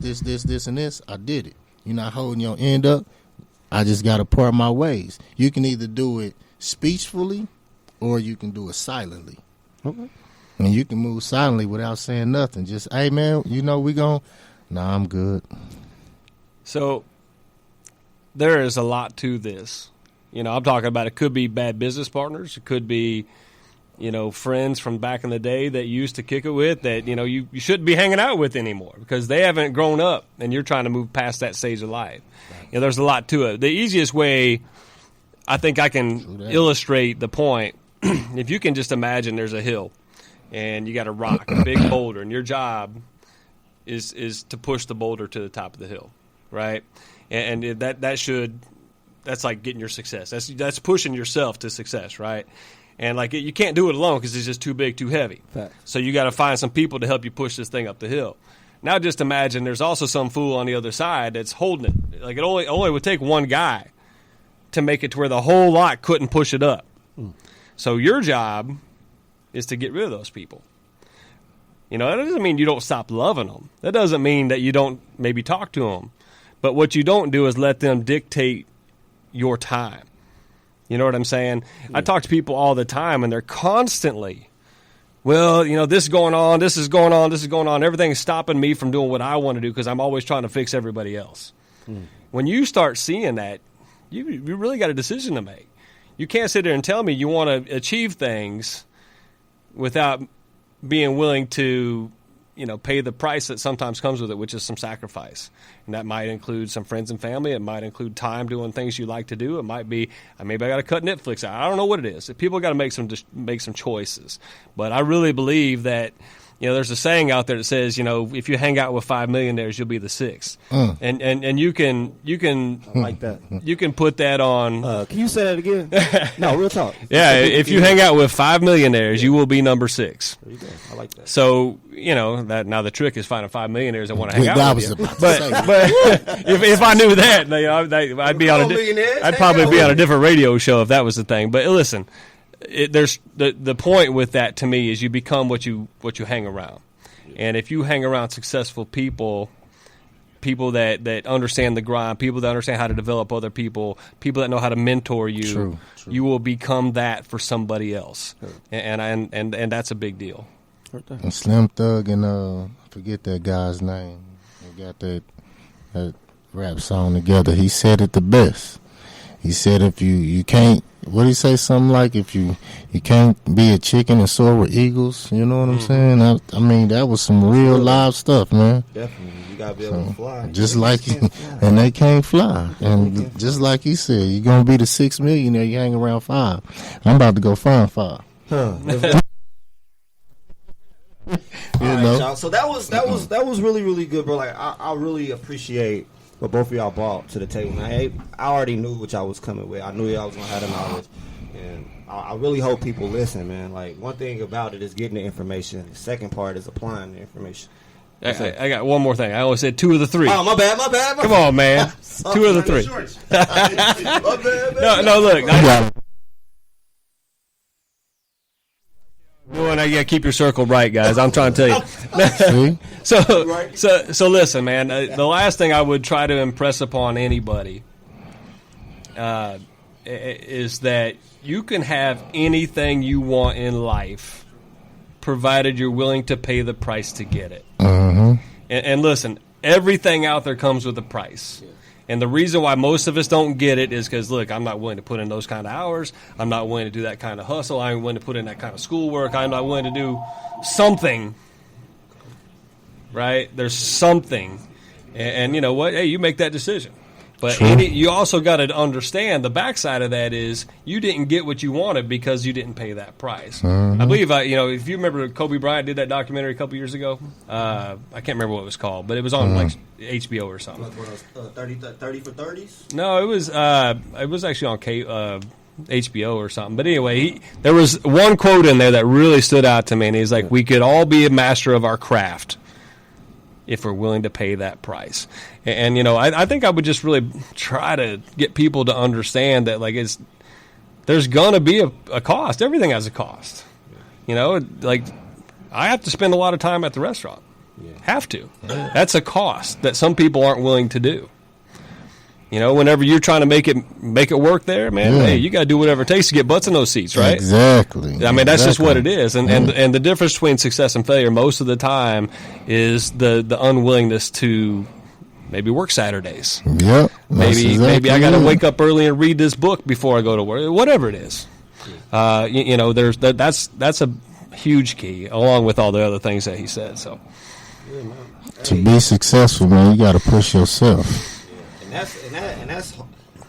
and this, I did it. You're not holding your end up. I just got to part my ways. You can either do it speechfully or you can do it silently. Okay. And you can move silently without saying nothing. Just, hey, man, we going to, nah, I'm good. So there is a lot to this. I'm talking about it could be bad business partners. It could be, friends from back in the day that you used to kick it with that, you shouldn't be hanging out with anymore because they haven't grown up and you're trying to move past that stage of life. Right. There's a lot to it. The easiest way I think I can illustrate the point, if you can just imagine there's a hill and you got a rock, a big boulder, and your job is to push the boulder to the top of the hill, right? And that's like getting your success. That's pushing yourself to success, right? And like you can't do it alone because it's just too big, too heavy. Fact. So you got to find some people to help you push this thing up the hill. Now just imagine there's also some fool on the other side that's holding it. Like it only would take one guy to make it to where the whole lot couldn't push it up. So your job is to get rid of those people. That doesn't mean you don't stop loving them. That doesn't mean that you don't maybe talk to them. But what you don't do is let them dictate your time. You know what I'm saying? Yeah. I talk to people all the time, and they're constantly, this is going on, this is going on, this is going on. Everything's stopping me from doing what I want to do because I'm always trying to fix everybody else. When you start seeing that, you really got a decision to make. You can't sit there and tell me you want to achieve things without being willing to pay the price that sometimes comes with it, which is some sacrifice. And that might include some friends and family. It might include time doing things you like to do. It might be, maybe I got to cut Netflix out. I don't know what it is. People got to make some choices. But I really believe that, there's a saying out there that says, if you hang out with 5 millionaires, you'll be the sixth. And you can I like that. You can put that on. Can you say that again? No, real talk. Yeah, if you hang out with 5 millionaires, you will be number 6. There you go. I like that. So that now the trick is finding 5 millionaires that want to hang out with you. But if I knew that, I'd be on I'd probably be on a different radio show if that was the thing. But listen. There's the point with that to me is you become what you hang around, and if you hang around successful people that understand the grind, people that understand how to develop other people that know how to mentor you, True. You will become that for somebody else, and that's a big deal. And Slim Thug and I forget that guy's name. They got that rap song together. He said it the best. He said if you can't. What did he say? Something like if you can't be a chicken and soar with eagles. You know what I'm saying? I mean, that was some real live stuff, man. Definitely, you gotta be able to fly. Just like, and they can't fly. And just like he said, you're gonna be the 6 millionaire. You hang around 5. I'm about to go find 5. Huh. You All know? right, y'all. So that was really, really good, bro. Like I really appreciate what both of y'all brought to the table. I already knew what y'all was coming with. I knew y'all was gonna have the knowledge, and I really hope people listen, man. Like one thing about it is getting the information. The second part is applying the information. I got one more thing. I only said 2 of the 3. Oh, my bad. Come on, man. 2 of the 3. No, look. I gotta keep your circle bright, guys. I'm trying to tell you. So listen, man. The last thing I would try to impress upon anybody is that you can have anything you want in life, provided you're willing to pay the price to get it. And listen, everything out there comes with a price. And the reason why most of us don't get it is because, look, I'm not willing to put in those kind of hours. I'm not willing to do that kind of hustle. I'm willing to put in that kind of schoolwork. I'm not willing to do something, right? There's something. And you know what? Hey, you make that decision. But you also got to understand the backside of that is you didn't get what you wanted because you didn't pay that price. I believe, if you remember Kobe Bryant did that documentary a couple years ago. I can't remember what it was called, but it was on like HBO or something. Like 30 for 30s? No, it was actually on HBO or something. But anyway, there was one quote in there that really stood out to me, and he's like, "We could all be a master of our craft, if we're willing to pay that price. And you know, I think I would just really try to get people to understand that, like, there's going to be a cost. Everything has a cost. You know, like, I have to spend a lot of time at the restaurant. Yeah. Have to. That's a cost that some people aren't willing to do. You know, whenever you're trying to make it work there, man, hey, you got to do whatever it takes to get butts in those seats, right? Exactly. I mean, that's just what it is. And the difference between success and failure most of the time is the unwillingness to maybe work Saturdays. Yep. Maybe I got to wake up early and read this book before I go to work. Whatever it is. You know, that's a huge key, along with all the other things that he said. So, to be successful, man, you got to push yourself.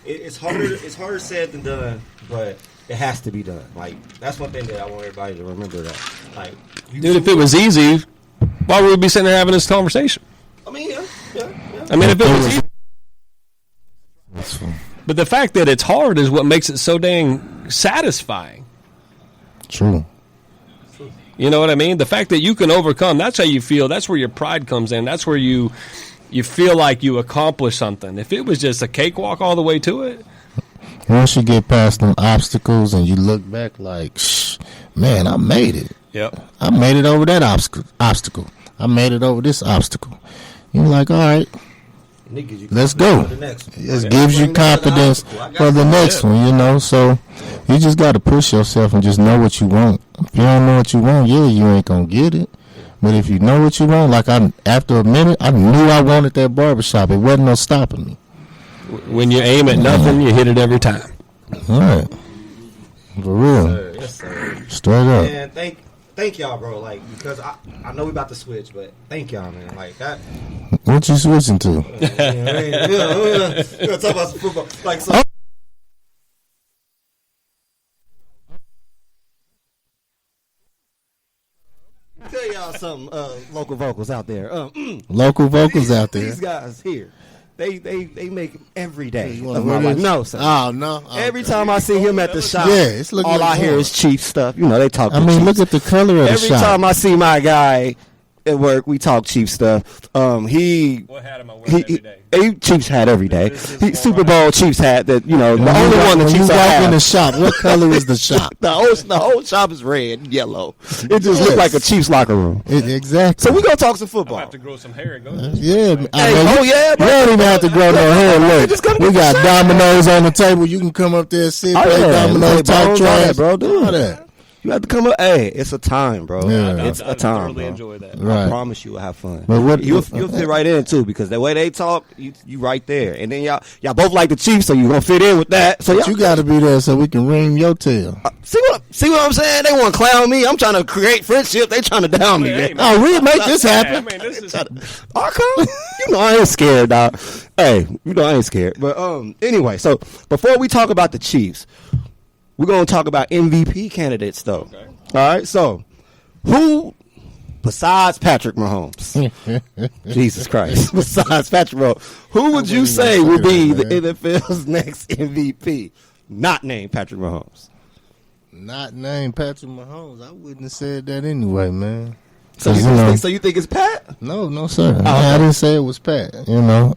It's harder said than done, but it has to be done. Like, that's one thing that I want everybody to remember. That, like, dude, if it was easy, why would we be sitting there having this conversation? I mean, yeah. I mean, if it was easy, but the fact that it's hard is what makes it so dang satisfying. True. You know what I mean? The fact that you can overcome, that's how you feel. That's where your pride comes in. That's where you feel like you accomplished something. If it was just a cakewalk all the way to it. Once you get past them obstacles and you look back like, man, I made it. Yep. I made it over that obstacle. I made it over this obstacle. You're like, all right, let's go. It gives you confidence for the next one, you know. So you just got to push yourself and just know what you want. If you don't know what you want, you ain't going to get it. But if you know what you want, like after a minute, I knew I wanted that barbershop. It wasn't no stopping me. When you aim at nothing, you hit it every time. All right. For real. Yes, sir. Straight up. Man, thank y'all, bro. Like, because I know we about to switch, but thank y'all, man. Like that. What you switching to? We're gonna talk about some football. Like, so. Tell y'all something, local vocals out there. Local vocals out there. These guys here, they make every day You of my life. No, sir. Oh, no. Every time I see him at the shop, it's looking all like I hear is Chief stuff. You know, they talk. I mean, Chiefs. look at the color of the Every shop. time I see my guy at work, we talk Chief stuff. What hat am I wearing every day? He Chiefs hat every day. Super Bowl Chiefs hat that, you know, the When only you one walk- that when Chiefs you walk have. in the shop, what color is the shop? The whole shop is red and yellow. It just looks like a Chiefs locker room. Exactly. So we gonna talk some I'm football. gonna have to grow some hair and go. Yeah. Yeah, You bro. don't even have to grow no hair. Look, Just come we get got the shot. dominoes on the table. You can come up there, sit, play dominoes, talk trash, bro. Do all that. that. You have to come up. Hey, it's a time, bro. Yeah. It's I a time, thoroughly bro. enjoy that. Right. I promise you will have fun. But what- you'll fit right in too, because the way they talk, you right there. And then y'all both like the Chiefs, so you gonna fit in with that. So But you got to be there so we can ring your tail. see what I'm saying? They want to clown me. I'm trying to create friendship. They trying to down me. Hey, Man. man. Oh, we make this happen. I mean, this is Okay. You know I ain't scared, dog. Hey, you know I ain't scared. But anyway, so before we talk about the Chiefs, we're gonna talk about MVP candidates, though. Okay. All right. So, who besides Patrick Mahomes? Jesus Christ! Besides Patrick Mahomes, who would you say will be the NFL's next MVP? Not named Patrick Mahomes. Not named Patrick Mahomes. I wouldn't have said that anyway, man. So 'Cause, you think it's Pat? No, sir. I didn't say it was Pat. You know,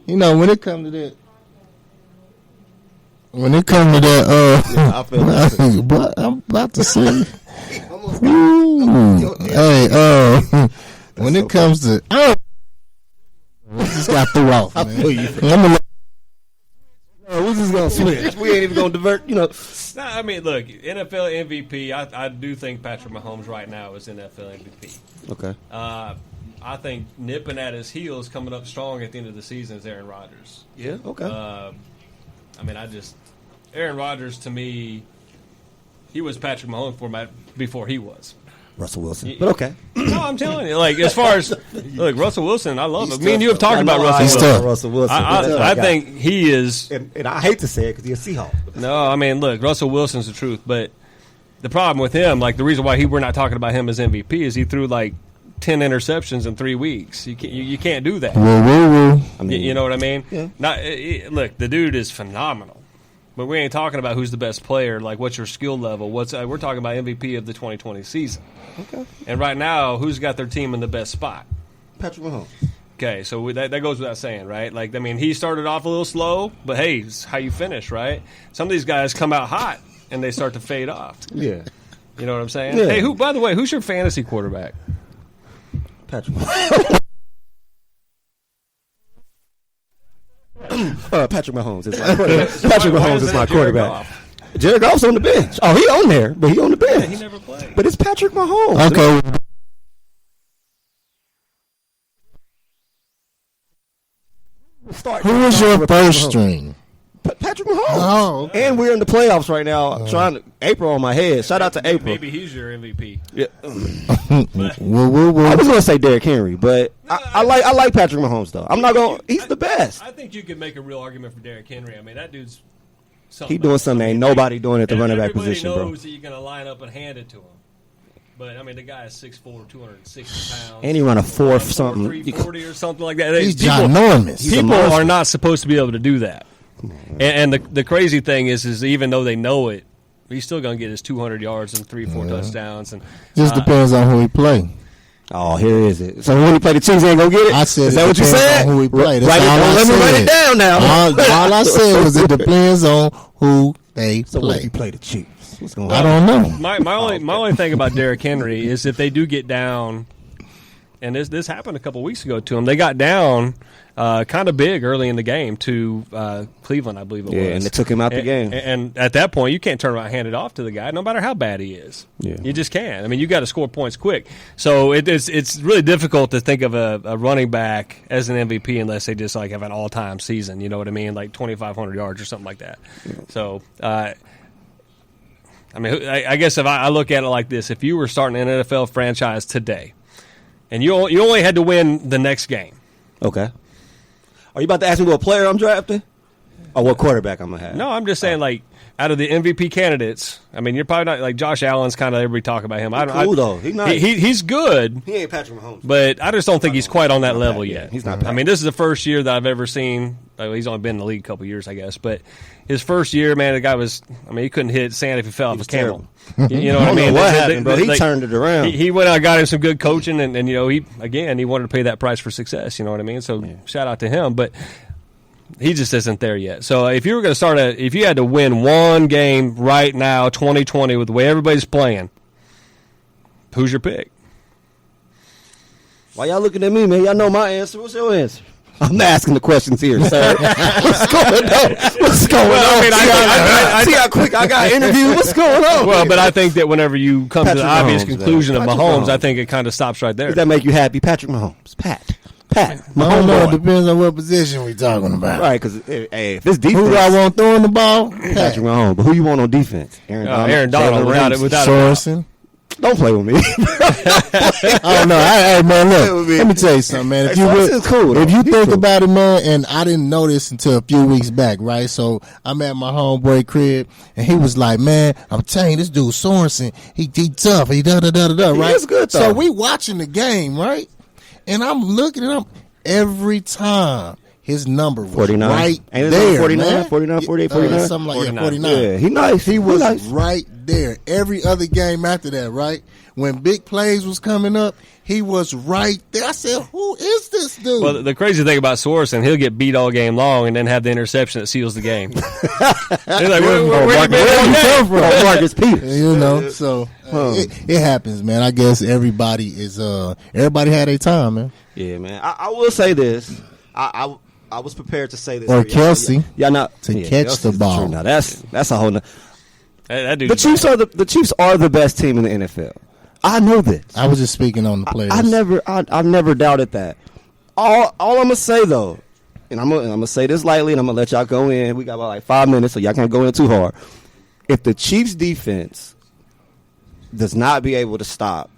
when it comes to that. When it comes to that, I feel that. but I'm about to say, ooh, hey, when it comes to, we just got threw off, man. feel you. We just gonna switch. We ain't even gonna divert. You know, No, I mean, look, NFL MVP. I do think Patrick Mahomes right now is NFL MVP. okay. I think nipping at his heels, coming up strong at the end of the season, is Aaron Rodgers. Yeah. Okay. I mean, Aaron Rodgers to me, he was Patrick Mahomes before he was. Russell Wilson. But okay. No, I'm telling you, like as far as look, Russell Wilson, I love him. Me and you have talked I about know I Russell love Wilson. Russell Wilson. I think he is. and I hate to say it because he's a Seahawk. No, I mean, look, Russell Wilson's the truth, but the problem with him, like the reason why we're not talking about him as MVP, is he threw like 10 interceptions in 3 weeks. You can't do that. Woo. You know what I mean? Yeah. Look, the dude is phenomenal. But we ain't talking about who's the best player. Like, what's your skill level? We're talking about MVP of the 2020 season. Okay. And right now, who's got their team in the best spot? Patrick Mahomes. Okay, so that goes without saying, right? Like, I mean, he started off a little slow, but hey, it's how you finish, right? Some of these guys come out hot and they start to fade off. Yeah. You know what I'm saying? Yeah. Hey, by the way, who's your fantasy quarterback? Patrick Mahomes. Patrick Mahomes is my quarterback. Patrick Mahomes is my quarterback. Jared Goff's on the bench. Oh, he on there, but he on the bench. Yeah, he never played. But it's Patrick Mahomes. Okay. Who was your first string? Patrick Mahomes. Oh, okay. And we're in the playoffs right now. Trying to April on my head. Shout out to April. Maybe he's your MVP. Yeah. Whoa. I was gonna say Derrick Henry, but I like Patrick Mahomes though. I'm not gonna. He's the best. I think you could make a real argument for Derrick Henry. I mean, that dude's He doing something ain't nobody doing at the running back position, bro. Everybody knows that you're gonna line up and hand it to him. But I mean, the guy is 6'4", 260 pounds. And he run a fourth something. 340 or something like that. He's ginormous. People are not supposed to be able to do that. And the crazy thing is even though they know it, he's still going to get his 200 yards and 3-4 touchdowns. And Just depends on who he play. Oh, here is it. So when he play the Chiefs, he ain't gonna get it. I said, is that what you said? On who he play. That's Right, all I let said. me write it down now. All I said was it depends on who they So what if play. he play the Chiefs? What's going I on? don't know. my only thing about Derrick Henry is if they do get down, and this happened a couple weeks ago to him. They got down kind of big early in the game to Cleveland, I believe it was. Yeah, and they took him out the game. And at that point, you can't turn around and hand it off to the guy, no matter how bad he is. Yeah. You just can't. I mean, you got to score points quick. So it's really difficult to think of a running back as an MVP unless they just like have an all-time season. You know what I mean? Like 2,500 yards or something like that. Yeah. So. I mean, I guess if I look at it like this, if you were starting an NFL franchise today, and you only had to win the next game. Okay. Are you about to ask me what player I'm drafting? Or what quarterback I'm going to have? No, I'm just saying, like, out of the MVP candidates, I mean, you're probably not, like, Josh Allen's kind of everybody talk about him. Cool, though. He's nice. He's good. He ain't Patrick Mahomes. But I just don't think he's quite on that level yet. He's not. I mean, this is the first year that I've ever seen. He's only been in the league a couple years, I guess. But his first year, man, the guy was. I mean, he couldn't hit sand if he fell off a camel. You know what I mean? What happened, bro? He turned it around. He went out, and got him some good coaching, and you know, he wanted to pay that price for success. You know what I mean? So shout out to him, but. He just isn't there yet. So if you were going to if you had to win one game right now, 2020, with the way everybody's playing, who's your pick? Why y'all looking at me, man? Y'all know my answer. What's your answer? I'm asking the questions here, sir. What's going on? What's going on? I see how quick I got interviewed. What's going on? Well, but I think that whenever you come to the obvious conclusion of Mahomes, I think it kind of stops right there. Does that make you happy? Patrick Mahomes. Pat. I don't know. It depends on what position we talking about. Right, because if this defense, who do I want throwing the ball? Patrick Mahomes. But who you want on defense? Aaron Donald, without Sorensen. Don't play with me. Oh no! Hey man, look. Let me tell you something, man. If you think about it, man, and I didn't know this until a few weeks back, right? So I'm at my homeboy crib, and he was like, "Man, I'm telling you, this dude Sorensen, he tough. He da. Right? He's good though. So we watching the game, right? And I'm looking at him every time. His number was 49. right Ain't there, 49, man. 49, 48, 49? Something like 49. 49. Yeah, he nice. He was nice. right there. Every other game after that, right? When big plays was coming up, he was right there. I said, who is this dude? Well, the crazy thing about Sorensen, he'll get beat all game long and then have the interception that seals the game. They're like, where you been all day? Marcus Peters. You know, so it happens, man. I guess everybody had their time, man. Yeah, man. I will say this. I was prepared to say this. Or Kelsey. Yeah, not to catch the ball. Now that's a whole nother. The Chiefs are the best team in the NFL. I know this. I was just speaking on the players. I've never doubted that. All I'm gonna say though, and I'm gonna say this lightly, and I'm gonna let y'all go in. We got about like 5 minutes, so y'all can't go in too hard. If the Chiefs defense does not be able to stop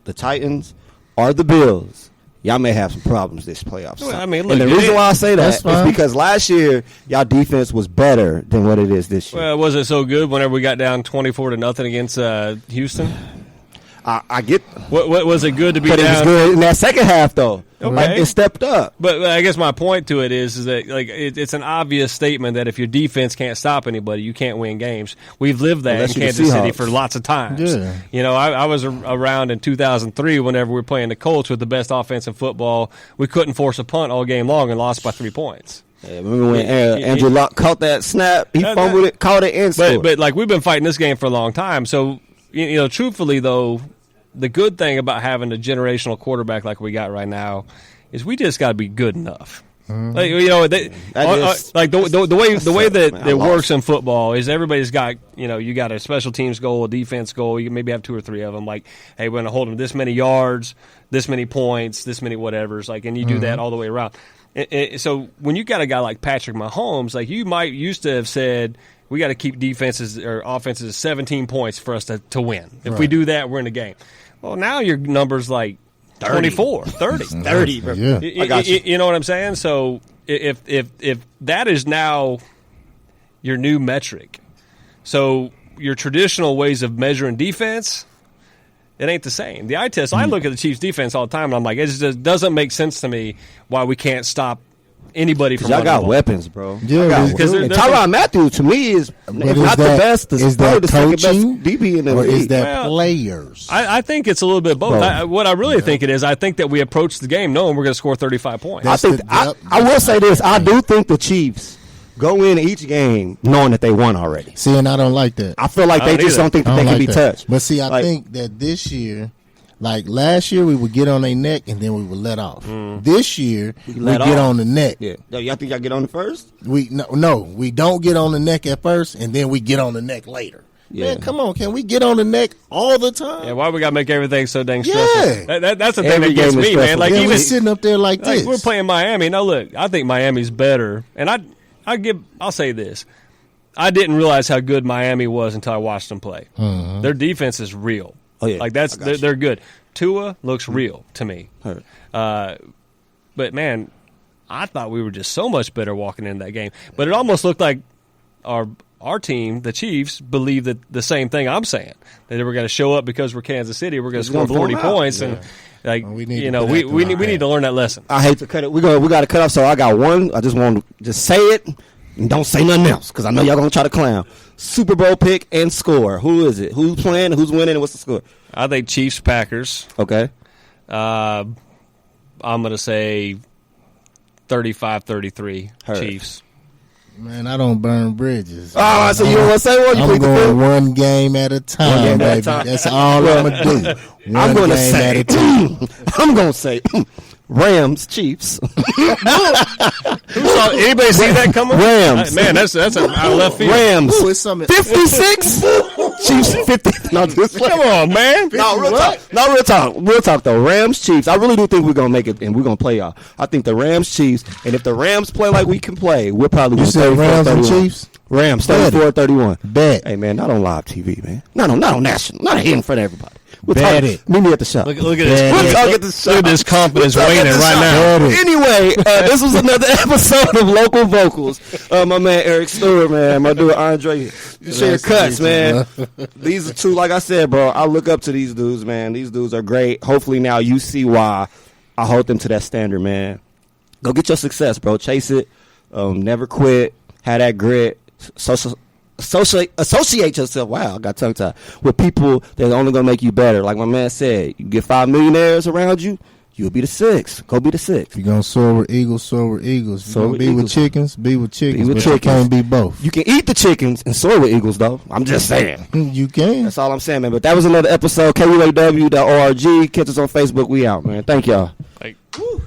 the Titans or the Bills, y'all may have some problems this playoffs. Well, I mean, look, and the reason why I say that is fine. because last year y'all defense was better than what it is this year. Well, was it so good whenever we got down 24-0 against Houston? I get. What was it good to be But down? it was good in that second half, though. Okay. Like, it stepped up. But I guess my point to it is that like it's an obvious statement that if your defense can't stop anybody, you can't win games. We've lived that Unless in you're the Kansas City Seahawks. for lots of times. Yeah. You know, I was around in 2003 whenever we were playing the Colts with the best offense in football. We couldn't force a punt all game long and lost by 3 points. Yeah, remember when Andrew Luck caught that snap? He fumbled it, caught it, and scored. But like we've been fighting this game for a long time. So you know, truthfully though, the good thing about having a generational quarterback like we got right now is we just got to be good enough. Like, you know, like the way that it works in football is everybody's got, you know, you got a special teams goal, a defense goal. You maybe have 2 or 3 of them. Like, hey, we're going to hold them this many yards, this many points, this many whatevers. Like, and you do that all the way around. So when you got a guy like Patrick Mahomes, like you might used to have said, we got to keep defenses or offenses at 17 points for us to win. If we do that, we're in the game. Well, now your number's like 24, 30. 30, bro. Yeah. I got you. You know what I'm saying? So if that is now your new metric, so your traditional ways of measuring defense, it ain't the same. The eye test, I look at the Chiefs' defense all the time, and I'm like, it just doesn't make sense to me why we can't stop anybody from Y'all running got the ball. weapons, bro. Yeah, because And Tyrann Mathieu, to me, is if But not the best, is probably that the second best coaching, DB in the or is league. that Well, players? I think it's a little bit both. What I really think it is, I think that we approach the game knowing we're going to score 35 points. I think I will say this. I do think the Chiefs go in each game knowing that they won already. See, and I don't like that. I feel like I they don't just either. don't think that I they don't can like be that. touched. But see, I Like- think that this year, like last year, we would get on their neck and then we would let off. This year, we let get off. on the neck. Yeah. Y'all think y'all get on the first? We we don't get on the neck at first, and then we get on the neck later. Yeah. Man, come on, can we get on the neck all the time? Yeah, why we got to make everything so dang stressful? Yeah. That's the thing Every that gets game is me, man. stressful. Like Then even we're sitting up there like like this. we're playing Miami. Now look, I think Miami's better, and I'll say this: I didn't realize how good Miami was until I watched them play. Their defense is real. Oh, yeah. like I got they're good. Tua looks real to me. Heard. But man, I thought we were just so much better walking into that game. But it almost looked like our team, the Chiefs, believed that the same thing I'm saying, that they were going to show up because we're Kansas City, we're going to score gonna blow 40 them out. points, and like Well, we need you to know put we that we to need, our we need head. to learn that lesson. I hate to cut it. We got to cut off. So I got one. I just want to just say it and don't say nothing else because I know y'all gonna try to clown. Super Bowl pick and score. Who is it? Who's playing? Who's winning? And what's the score? I think Chiefs Packers. Okay. I'm going to say 35-33 Heard. Chiefs. Man, I don't burn bridges. Oh, so you don't want to say one? You I'm pick the going pick? one game at a time, game at a baby. time. That's all I'm gonna do. One I'm going to game say. at a time. I'm going to say Rams Chiefs. Anybody see that coming? Rams. Man, that's out of left field. Rams. Ooh, it's something. 56. Chiefs 50. No, just Come on, man. No, real talk. No, real talk. Real talk, though. Rams, Chiefs. I really do think we're going to make it, and we're going to play y'all. I think the Rams, Chiefs, and if the Rams play like we can play, we'll probably You win said Rams and 34-31. Chiefs? Rams, Bet it. 34-31. Bet. Hey, man, not on live TV, man. Not on national. Not here in front of everybody. We'll Bet talk, it. Meet me at the shop. Look at Bet this. it. We'll talk at the shop. Look at this confidence We'll talk waning at the right shop. now. Bet it. Anyway, this was another episode of Local Vocals. My man Eric Stewart, man. My dude Andre. Share cuts, man. These are two, like I said, bro. I look up to these dudes, man. These dudes are great. Hopefully now you see why I hold them to that standard, man. Go get your success, bro. Chase it. Never quit. Have that grit. Associate yourself. Wow, I got tongue tied with people that are only gonna make you better. Like my man said, you get 5 millionaires around you, you'll be the 6th. Go be the 6th. If you're going to soar with eagles, soar with eagles. If Soar you're going with to be with eagles. chickens, be with chickens. with but chickens. you can't be both. You can eat the chickens and soar with eagles, though. I'm just saying. You can. That's all I'm saying, man. But that was another episode. KUAW.org. Catch us on Facebook. We out, man. Thank y'all. Like, woo.